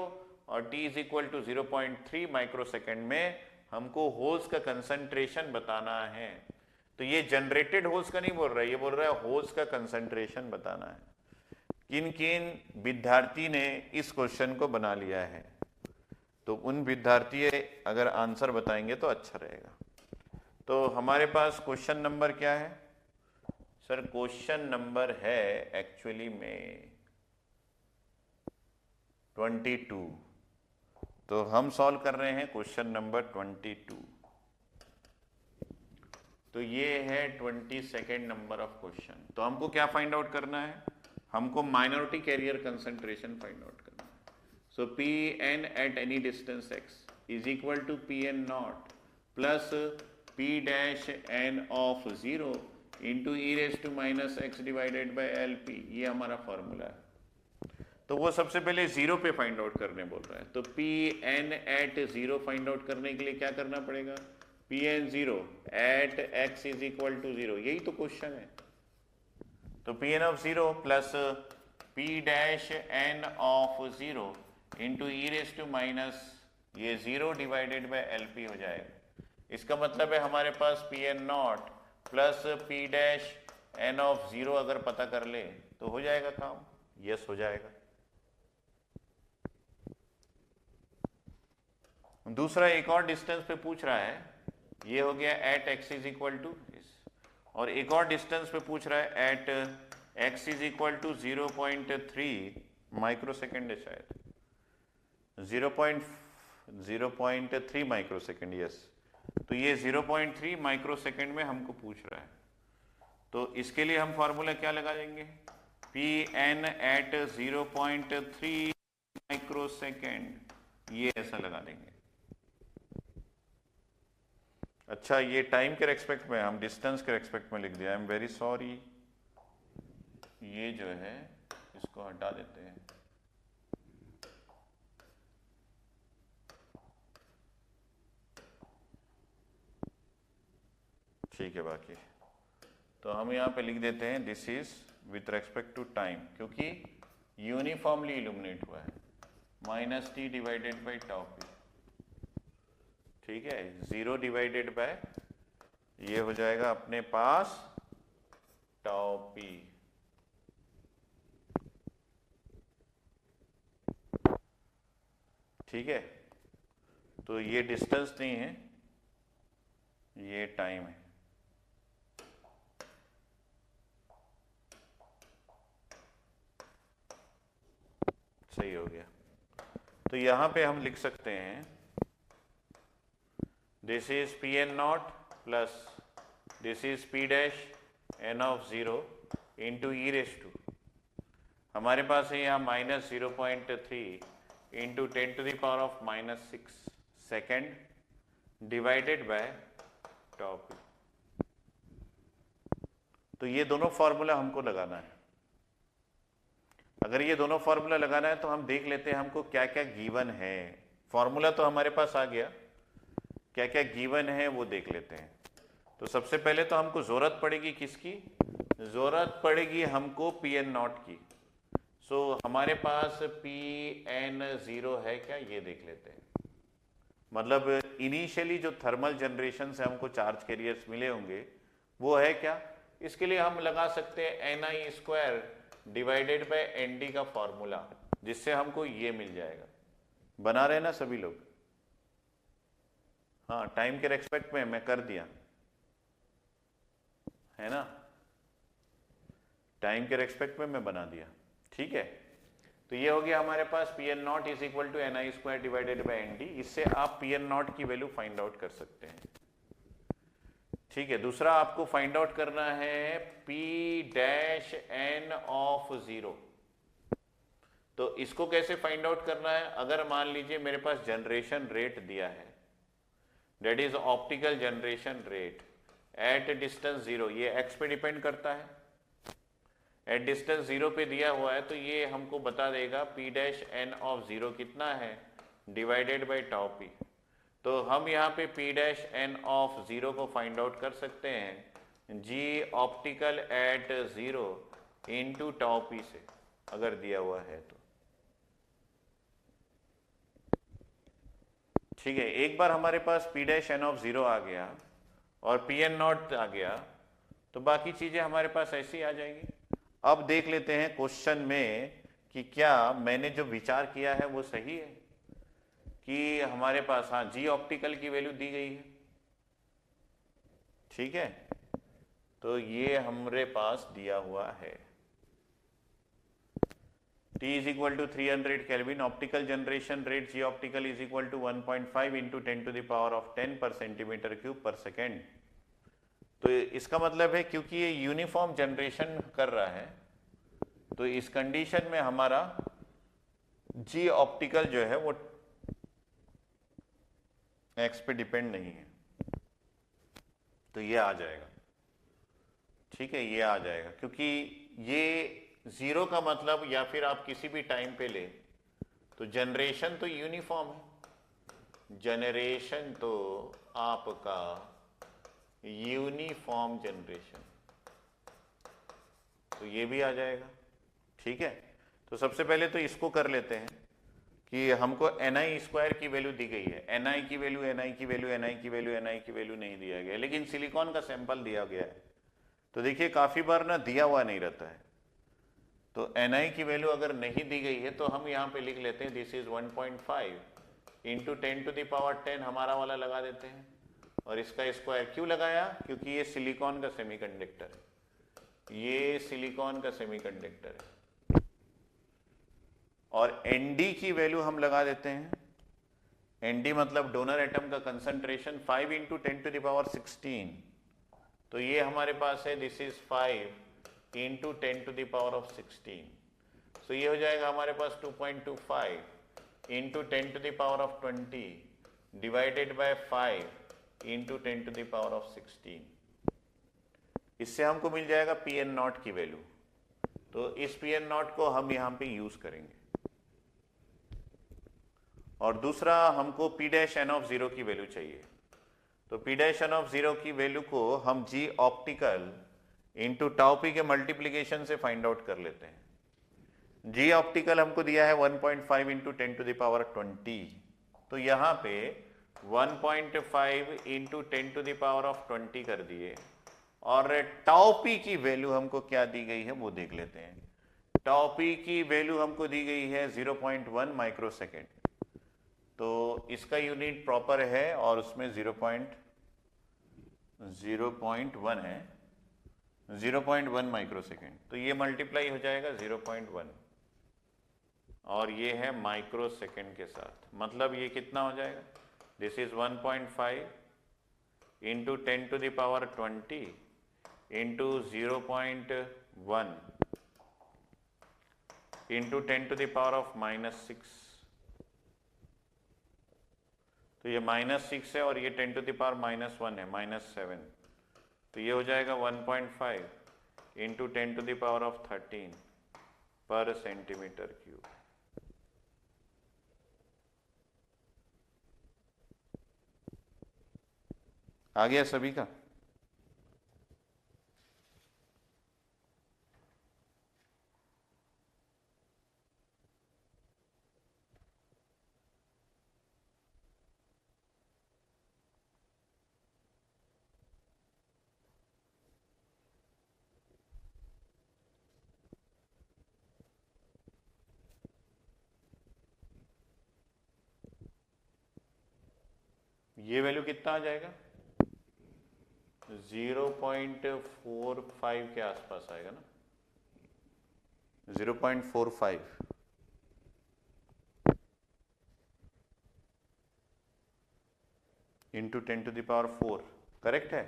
और T is equal to 0.3 microsecond में हमको होल्स का कंसंट्रेशन बताना है। तो ये जनरेटेड होल्स का नहीं बोल रहा है, ये बोल रहा है होल्स का कंसंट्रेशन बताना है। किन किन विद्यार्थी ने इस क्वेश्चन को बना लिया है, तो उन विद्यार्थी अगर आंसर बताएंगे तो अच्छा रहेगा। तो हमारे पास क्वेश्चन नंबर क्या है सर? क्वेश्चन नंबर है एक्चुअली में 22। तो हम सॉल्व कर रहे हैं क्वेश्चन नंबर 22। तो ये है 22nd नंबर ऑफ क्वेश्चन। तो हमको क्या फाइंड आउट करना है? हमको minority carrier concentration find out करना है। So Pn at any distance x is equal to Pn naught plus P dash n of 0 into E raise to minus x divided by L P, ये हमारा formula है। तो वो सबसे पहले zero पे फाइंड आउट करने बोल रहा है, तो P N at zero find out करने के लिए क्या करना पड़ेगा, P N zero at x is equal to zero, यही तो क्वेश्चन है। तो P N of zero plus P dash N of zero into E raise to minus ये zero divided by L P हो जाएगा। इसका मतलब है हमारे पास P N not plus P dash N of zero अगर पता कर ले तो हो जाएगा काम, यस हो जाएगा। दूसरा एक और डिस्टेंस पे पूछ रहा है, ये हो गया at x is equal to, और एक और डिस्टेंस पे पूछ रहा है at x is equal to 0.3 microsecond है शायद, 0.3 माइक्रोसेकेंड, यस। तो ये 0.3 माइक्रोसेकेंड में हमको पूछ रहा है, तो इसके लिए हम फॉर्मूला क्या लगा देंगे, पी एन एट 0.3 माइक्रोसेकेंड, ये ऐसा लगा देंगे। अच्छा, ये टाइम के रेस्पेक्ट में, हम डिस्टेंस के रेस्पेक्ट में लिख दिया, आई एम वेरी सॉरी, ये जो है इसको हटा देते हैं। ठीक है, बाकी तो हम यहाँ पे लिख देते हैं this is with respect to time, क्योंकि यूनिफॉर्मली इल्यूमिनेट हुआ है, minus t divided by tau p, ठीक है, 0 डिवाइडेड बाय ये हो जाएगा अपने पास टाउ पी। ठीक है, तो ये डिस्टेंस नहीं है, ये टाइम है। सही हो गया। तो यहां पे हम लिख सकते हैं this is P N not plus this is P dash N of zero into E raise to, हमारे पास है यहाँ minus 0.3 into 10 to the power of minus 6 second divided by tau p. तो ये दोनों फॉर्मूला हमको लगाना है। अगर ये दोनों फॉर्मूला लगाना है तो हम देख लेते हैं हमको क्या क्या गिवन है। फॉर्मूला तो हमारे पास आ गया, क्या क्या गिवन है वो देख लेते हैं। तो सबसे पहले तो हमको जरूरत पड़ेगी किसकी, जरूरत पड़ेगी हमको पी एन नॉट की। सो हमारे पास पी एन जीरो है क्या, ये देख लेते हैं। मतलब इनिशियली जो थर्मल जनरेशन से हमको चार्ज कैरियर्स मिले होंगे वो है क्या, इसके लिए हम लगा सकते हैं n I square divided by n d का फॉर्मूला, जिससे हमको ये मिल जाएगा। बना रहे ना सभी लोग, हाँ टाइम के रेस्पेक्ट में मैं कर दिया है ना, टाइम के रेस्पेक्ट में मैं बना दिया। ठीक है, तो ये हो गया हमारे पास P N not is equal to N I square divided by N D. इससे आप पी एन नॉट की वैल्यू फाइंड आउट कर सकते हैं। ठीक है, दूसरा आपको फाइंड आउट करना है p dash N of zero. तो इसको कैसे फाइंड आउट करना है, अगर मान लीजिए मेरे पास जनरेशन रेट दिया है, that is optical generation rate at distance zero, ये एक्स पे डिपेंड करता है, एट डिस्टेंस जीरो पे दिया हुआ है, तो ये हमको बता देगा P dash N of zero कितना है डिवाइडेड बाई टाउ पी। तो हम यहाँ पे P dash N of zero को फाइंड आउट कर सकते हैं G optical at zero into tau P से, अगर दिया हुआ है तो। ठीक है, एक बार हमारे पास P dash N of zero आ गया और पी एन नॉट आ गया, तो बाकी चीजें हमारे पास ऐसी आ जाएंगी। अब देख लेते हैं क्वेश्चन में कि क्या मैंने जो विचार किया है वो सही है, कि हमारे पास हाँ जी ऑप्टिकल की वैल्यू दी गई है। ठीक है, तो ये हमारे पास दिया हुआ है T is equal to 300 kelvin, optical generation rate G optical is equal to 1.5 into 10 to the power of 10 per centimetre cube पर सेकेंड। तो इसका मतलब है क्योंकि ये यूनिफॉर्म जनरेशन कर रहा है, तो इस कंडीशन में हमारा जी ऑप्टिकल जो है वो एक्स पे डिपेंड नहीं है, तो ये आ जाएगा। ठीक है, ये आ जाएगा, क्योंकि ये जीरो का मतलब, या फिर आप किसी भी टाइम पे ले तो जनरेशन तो यूनिफॉर्म है, जनरेशन तो आपका यूनिफॉर्म जनरेशन, तो ये भी आ जाएगा। ठीक है, तो सबसे पहले तो इसको कर लेते हैं कि हमको ni स्क्वायर की वैल्यू दी गई है, ni की वैल्यू, ni की वैल्यू, ni की वैल्यू, ni की वैल्यू नहीं दिया गया, लेकिन सिलिकॉन का सैंपल दिया गया है। तो देखिए काफी बार ना दिया हुआ नहीं रहता है, तो ni की वैल्यू अगर नहीं दी गई है तो हम यहाँ पे लिख लेते हैं this is 1.5 into 10 to the power 10 हमारा वाला लगा देते हैं, और इसका स्क्वायर क्यों लगाया, क्योंकि ये सिलिकॉन का सेमीकंडक्टर है, ये सिलिकॉन का सेमीकंडक्टर है। और Nd की वैल्यू हम लगा देते हैं, Nd मतलब डोनर एटम का concentration 5 into 10 to the power 16, तो ये हमारे पास है this is 5 into 10 to the power of 16, तो ये हो जाएगा हमारे पास 2.25 into 10 to the power of 20 divided by 5 into 10 to the power of 16। इससे हमको मिल जाएगा Pn नॉट की वैल्यू, तो इस Pn नॉट को हम यहाँ पे यूज करेंगे। और दूसरा हमको P डैश n ऑफ 0 की वैल्यू चाहिए, तो P डैश n ऑफ 0 की वैल्यू को हम G optical into tau P के मल्टीप्लीकेशन से फाइंड आउट कर लेते हैं। G ऑप्टिकल हमको दिया है 1.5 इंटू 10 टू द पावर 20, तो यहाँ पे 1.5 into 10 to the power of 20 कर दिए, और टाउ पी की वैल्यू हमको क्या दी गई है वो देख लेते हैं। टाउ पी की वैल्यू हमको दी गई है 0.1 माइक्रोसेकेंड, तो इसका यूनिट प्रॉपर है और उसमें 0.1 है, 0.1 माइक्रोसेकेंड, तो ये मल्टीप्लाई हो जाएगा 0.1 और ये है माइक्रोसेकेंड के साथ, मतलब ये कितना हो जाएगा, this is 1.5 into 10 to the power 20 into 0.1 into 10 to the power of -6, तो ये -6 है और ये 10 टू द पावर -1 है, -7, तो ये हो जाएगा 1.5 into 10 to the power of 13 per centimetre cube. आ गया सभी का? ये वैल्यू कितना आ जाएगा, 0.45 के आसपास आएगा ना, 0.45 into 10 to the power 4, correct है?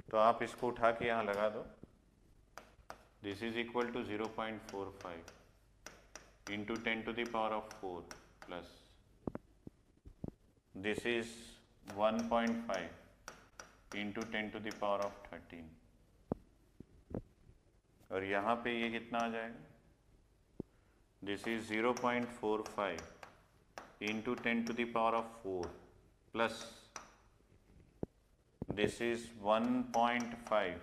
तो आप इसको उठा के यहां लगा दो, this is equal to 0.45 into 10 to the power of 4 plus this is 1.5 into 10 to the power of 13, और यहाँ पे ये कितना आ जाएगा, this is 0.45 into 10 to the power of 4 plus this is 1.5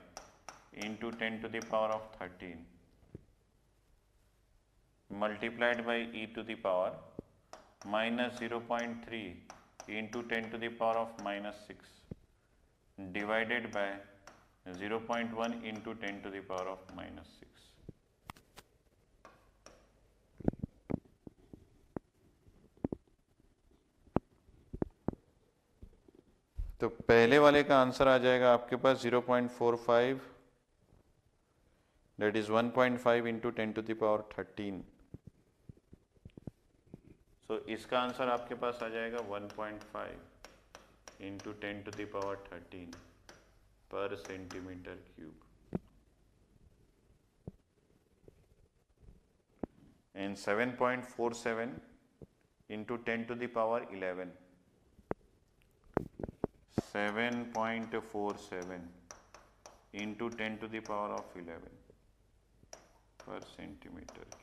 into 10 to the power of 13 multiplied by e to the power minus 0.3 into 10 to the power of -6 divided by 0.1 into 10 to the power of -6। तो पहले वाले का answer आ जाएगा आपके पास 0.45, that is 1.5 into 10 to the power 13। तो इसका answer आपके पास आ जाएगा 1.5 into 10 to the power 13 per centimetre cube, and 7.47 into 10 to the power 11 7.47 into 10 to the power of 11 per centimeter cube.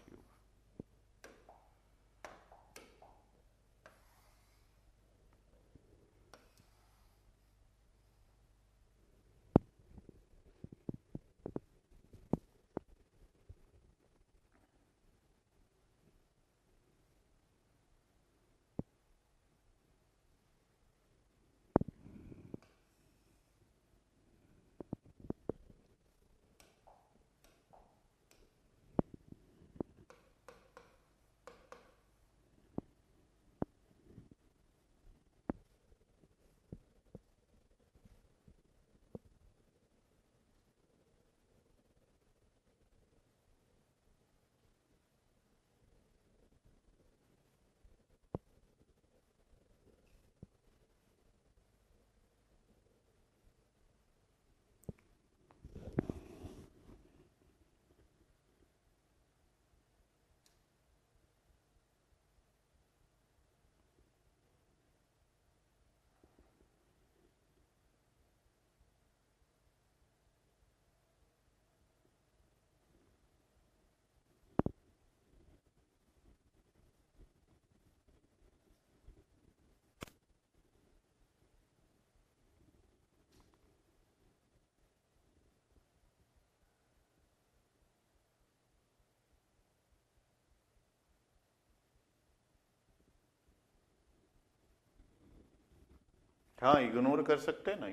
हाँ, इग्नोर कर सकते हैं ना,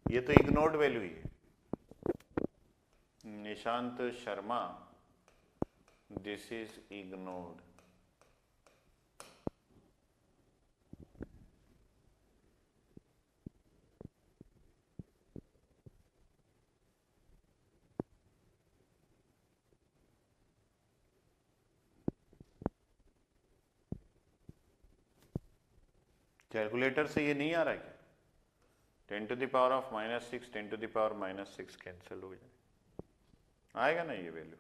ये तो इग्नोर्ड वैल्यू ही है। Nishant Sharma, this is ignored. Calculator से ये नहीं आ रहा है क्या? 10 to the power of -6, 10 to the power -6 cancel हो जाए, आएगा ना ये value?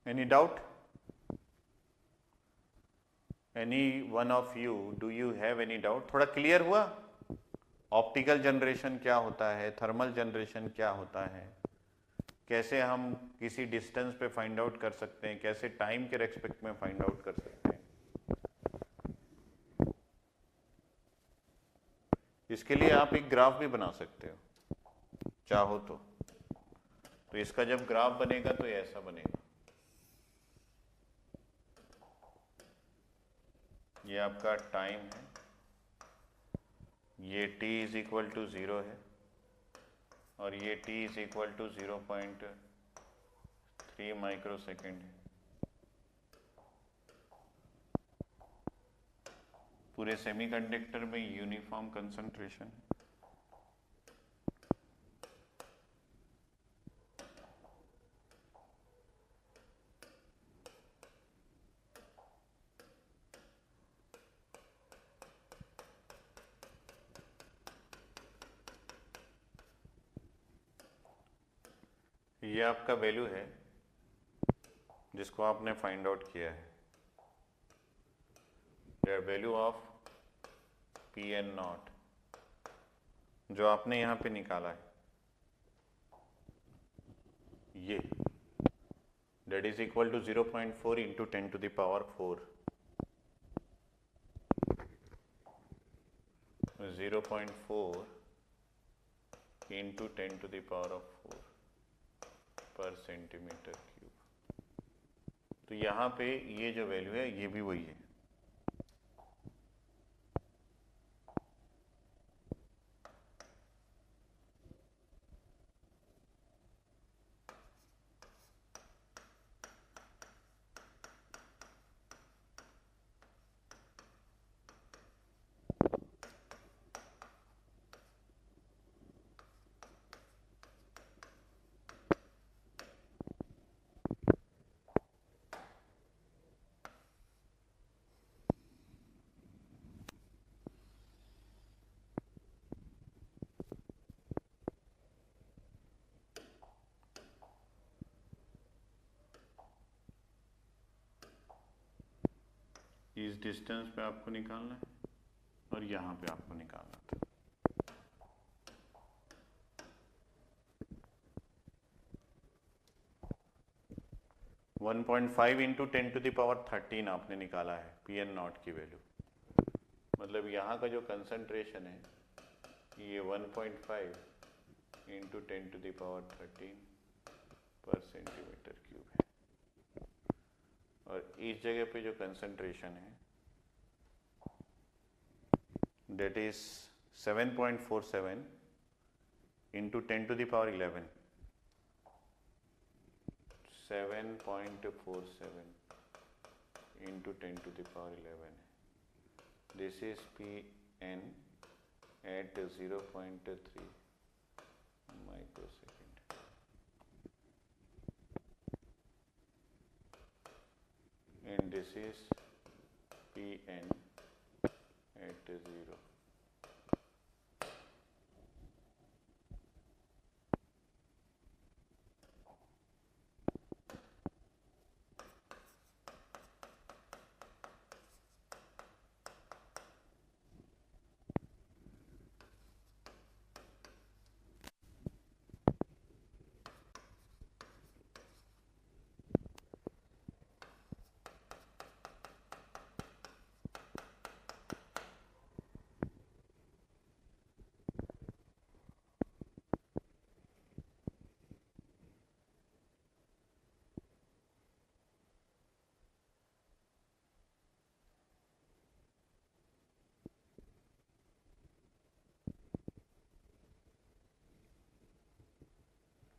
Any doubt? Any one of you, do you have any doubt? थोड़ा क्लियर हुआ? ऑप्टिकल जनरेशन क्या होता है, थर्मल जनरेशन क्या होता है, कैसे हम किसी डिस्टेंस पे फाइंड आउट कर सकते हैं, कैसे टाइम के रेस्पेक्ट में फाइंड आउट कर सकते हैं। इसके लिए आप एक ग्राफ भी बना सकते हो चाहो तो इसका जब ग्राफ बनेगा तो ये ऐसा बनेगा। ये आपका टाइम है, ये t इज इक्वल टू 0 है और ये t is equal to 0.3 micro second है। पूरे सेमीकंडक्टर में यूनिफॉर्म कंसंट्रेशन है। ये आपका वैल्यू है जिसको आपने फाइंड आउट किया है, value of P N naught जो आपने यहां पे निकाला है, ये that is equal to 0.4 into 10 to the power 4, 0.4 into 10 to the power of 4 per centimetre cube. तो यहाँ पे ये जो वैल्यू है ये भी वही है। इस डिस्टेंस पे आपको निकालना है और यहाँ पे आपको निकालना था। वन 1.5 इंटू 10⁻13 आपने निकाला है Pn नॉट की वैल्यू। मतलब यहाँ का जो कंसंट्रेशन है ये 1.5 इंटू 10⁻13 पर सेंटीमीटर क्यूब है। और इस जगह पे जो कंसंट्रेशन है that is 7.47 into 10⁻11 7.47 into 10⁻11 this is Pn at 0.3 microsecond and this is Pn at 0.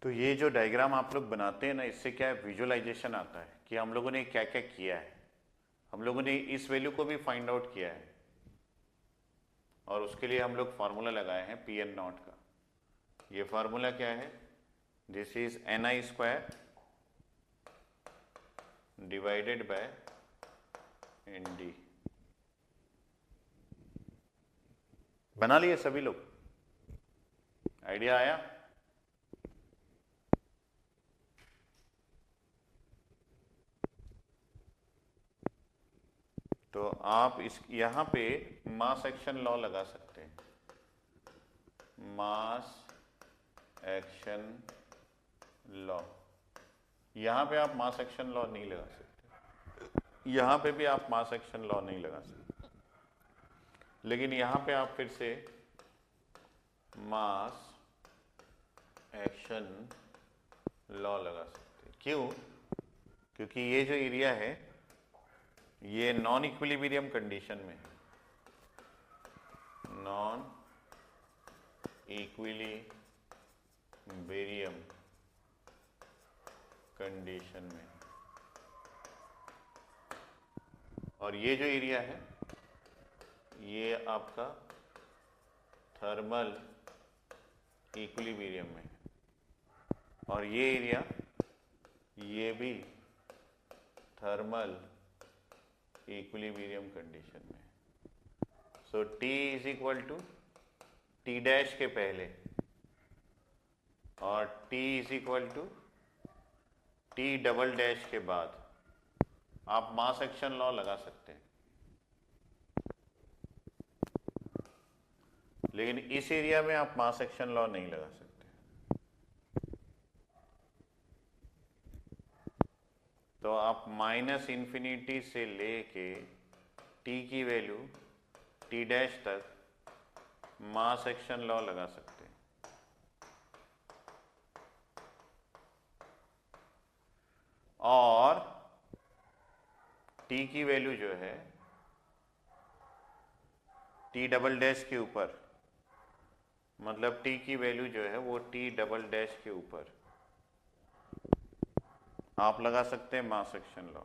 तो ये जो डायग्राम आप लोग बनाते हैं ना, इससे क्या है, विजुअलाइजेशन आता है कि हम लोगों ने क्या क्या किया है। हम लोगों ने इस वैल्यू को भी फाइंड आउट किया है और उसके लिए हम लोग फार्मूला लगाए हैं Pn नॉट का। ये फार्मूला क्या है, this is Ni² divided by Nd। बना लिए सभी लोग, आइडिया आया? तो आप इस यहाँ पे मास एक्शन लॉ लगा सकते हैं, मास एक्शन लॉ। यहाँ पे आप मास एक्शन लॉ नहीं लगा सकते, यहाँ पे भी आप मास एक्शन लॉ नहीं लगा सकते, लेकिन यहाँ पे आप फिर से मास एक्शन लॉ लगा सकते हैं। क्यों? क्योंकि ये जो एरिया है ये नॉन इक्विलिब्रियम कंडीशन में है, नॉन इक्विलिब्रियम कंडीशन में। और ये जो एरिया है ये आपका थर्मल इक्विलिब्रियम में है, और ये एरिया ये भी थर्मल इक्विलिब्रियम कंडीशन में। So T is equal to T dash के पहले और T is equal to T double dash के बाद आप मास एक्शन लॉ लगा सकते हैं। लेकिन इस एरिया में आप मास एक्शन लॉ नहीं लगा सकते। तो आप -∞ से लेके T की वैल्यू T डैश तक मास एक्शन लॉ लगा सकते हैं। और T की वैल्यू जो है T डबल डैश के ऊपर, मतलब T की वैल्यू जो है वो T डबल डैश के ऊपर आप लगा सकते हैं मास एक्शन लॉ।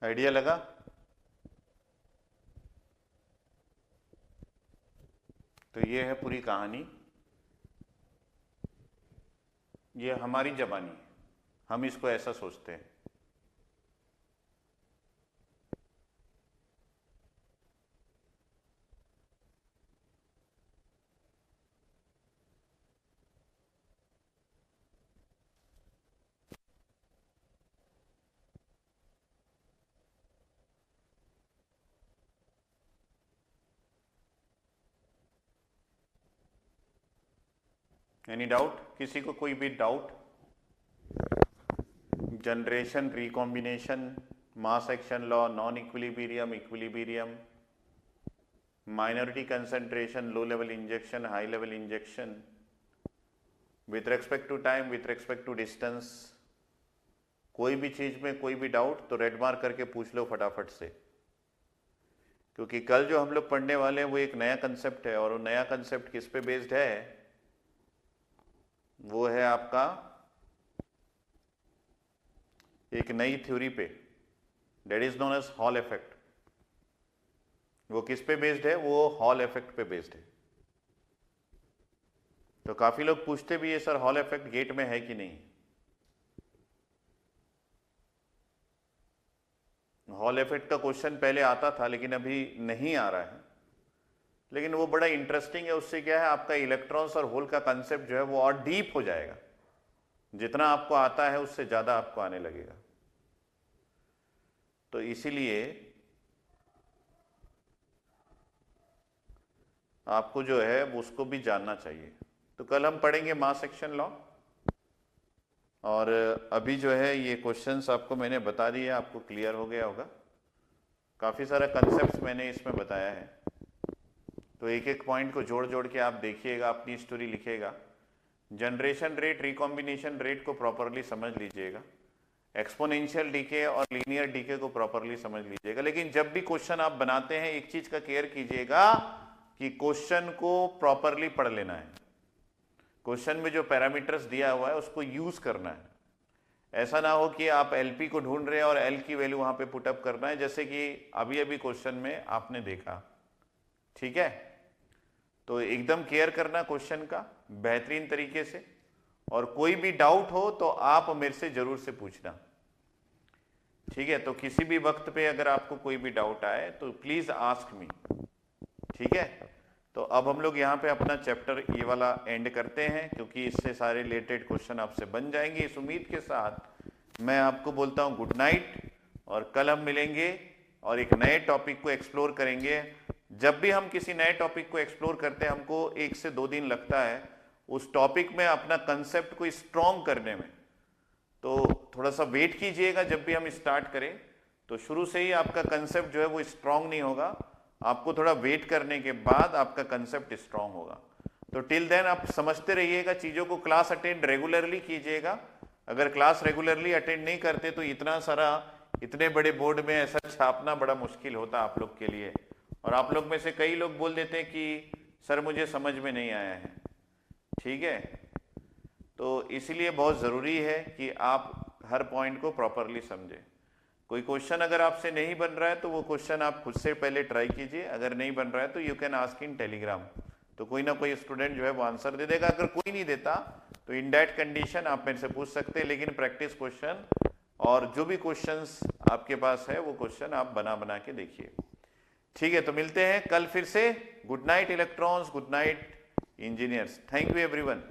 आइडिया लगा? तो ये है पूरी कहानी, ये हमारी जबानी, हम इसको ऐसा सोचते हैं। Any doubt? किसी को कोई भी doubt? Generation, recombination, mass action law, non equilibrium, equilibrium, minority concentration, low level injection, high level injection, with respect to time, with respect to distance, कोई भी चीज में कोई भी डाउट तो रेड मार्क करके पूछ लो फटाफट से, क्योंकि कल जो हम लोग पढ़ने वाले हैं वो एक नया कंसेप्ट है, और वो नया कंसेप्ट किस पे बेस्ड है? वो है आपका एक नई थ्योरी पे, that is known as Hall effect. वो किस पे बेस्ड है? वो हॉल इफेक्ट पे बेस्ड है। तो काफी लोग पूछते भी है, सर हॉल इफेक्ट गेट में है कि नहीं? हॉल इफेक्ट का क्वेश्चन पहले आता था लेकिन अभी नहीं आ रहा है, लेकिन वो बड़ा इंटरेस्टिंग है। उससे क्या है, आपका इलेक्ट्रॉन्स और होल का कंसेप्ट जो है वो और डीप हो जाएगा। जितना आपको आता है उससे ज्यादा आपको आने लगेगा। तो इसीलिए आपको जो है उसको भी जानना चाहिए। तो कल हम पढ़ेंगे मास एक्शन लॉ, और अभी जो है ये क्वेश्चंस आपको मैंने बता दिए, आपको क्लियर हो गया होगा। काफी सारा कंसेप्ट्स मैंने इसमें बताया है, तो एक एक पॉइंट को जोड़ जोड़ के आप देखिएगा, अपनी स्टोरी लिखिएगा। जनरेशन रेट, रिकॉम्बिनेशन रेट को प्रॉपरली समझ लीजिएगा, एक्सपोनेंशियल डीके और लीनियर डीके को प्रॉपरली समझ लीजिएगा। लेकिन जब भी क्वेश्चन आप बनाते हैं एक चीज का केयर कीजिएगा कि क्वेश्चन को प्रॉपरली पढ़ लेना है। क्वेश्चन में जो पैरामीटर्स दिया हुआ है उसको यूज करना है। ऐसा ना हो कि आप एलपी को ढूंढ रहे हैं और एल की वैल्यू वहां पे पुटअप करना है, जैसे कि अभी अभी क्वेश्चन में आपने देखा। ठीक है, तो एकदम केयर करना क्वेश्चन का बेहतरीन तरीके से, और कोई भी डाउट हो तो आप मेरे से जरूर से पूछना। ठीक है, तो किसी भी वक्त पे अगर आपको कोई भी डाउट आए तो प्लीज आस्क मी। ठीक है, तो अब हम लोग यहाँ पे अपना चैप्टर ये वाला एंड करते हैं, क्योंकि इससे सारे रिलेटेड क्वेश्चन आपसे बन जाएंगे। इस उम्मीद के साथ मैं आपको बोलता हूँ गुड नाइट, और कल हम मिलेंगे और एक नए टॉपिक को एक्सप्लोर करेंगे। जब भी हम किसी नए टॉपिक को एक्सप्लोर करते हैं हमको 1 से 2 दिन लगता है उस टॉपिक में अपना कंसेप्ट को स्ट्रॉन्ग करने में, तो थोड़ा सा वेट कीजिएगा। जब भी हम स्टार्ट करें तो शुरू से ही आपका कंसेप्ट जो है वो स्ट्रॉन्ग नहीं होगा, आपको थोड़ा वेट करने के बाद आपका कंसेप्ट स्ट्रॉन्ग होगा। तो टिल देन आप समझते रहिएगा चीजों को, क्लास अटेंड रेगुलरली कीजिएगा। अगर क्लास रेगुलरली अटेंड नहीं करते तो इतना सारा, इतने बड़े बोर्ड में ऐसा छापना बड़ा मुश्किल होता आप लोग के लिए, और आप लोग में से कई लोग बोल देते हैं कि सर मुझे समझ में नहीं आया है। ठीक है, तो इसलिए बहुत ज़रूरी है कि आप हर पॉइंट को प्रॉपरली समझें। कोई क्वेश्चन अगर आपसे नहीं बन रहा है तो वो क्वेश्चन आप खुद से पहले ट्राई कीजिए, अगर नहीं बन रहा है तो you can ask in Telegram, तो कोई ना कोई स्टूडेंट जो है वो आंसर दे देगा। अगर कोई नहीं देता तो इन दैट कंडीशन आप मेरे से पूछ सकते हैं, लेकिन प्रैक्टिस क्वेश्चन और जो भी क्वेश्चंस आपके पास है वो क्वेश्चन आप बना बना के देखिए। ठीक है, तो मिलते हैं कल फिर से। Good night electrons, good night engineers, thank you everyone.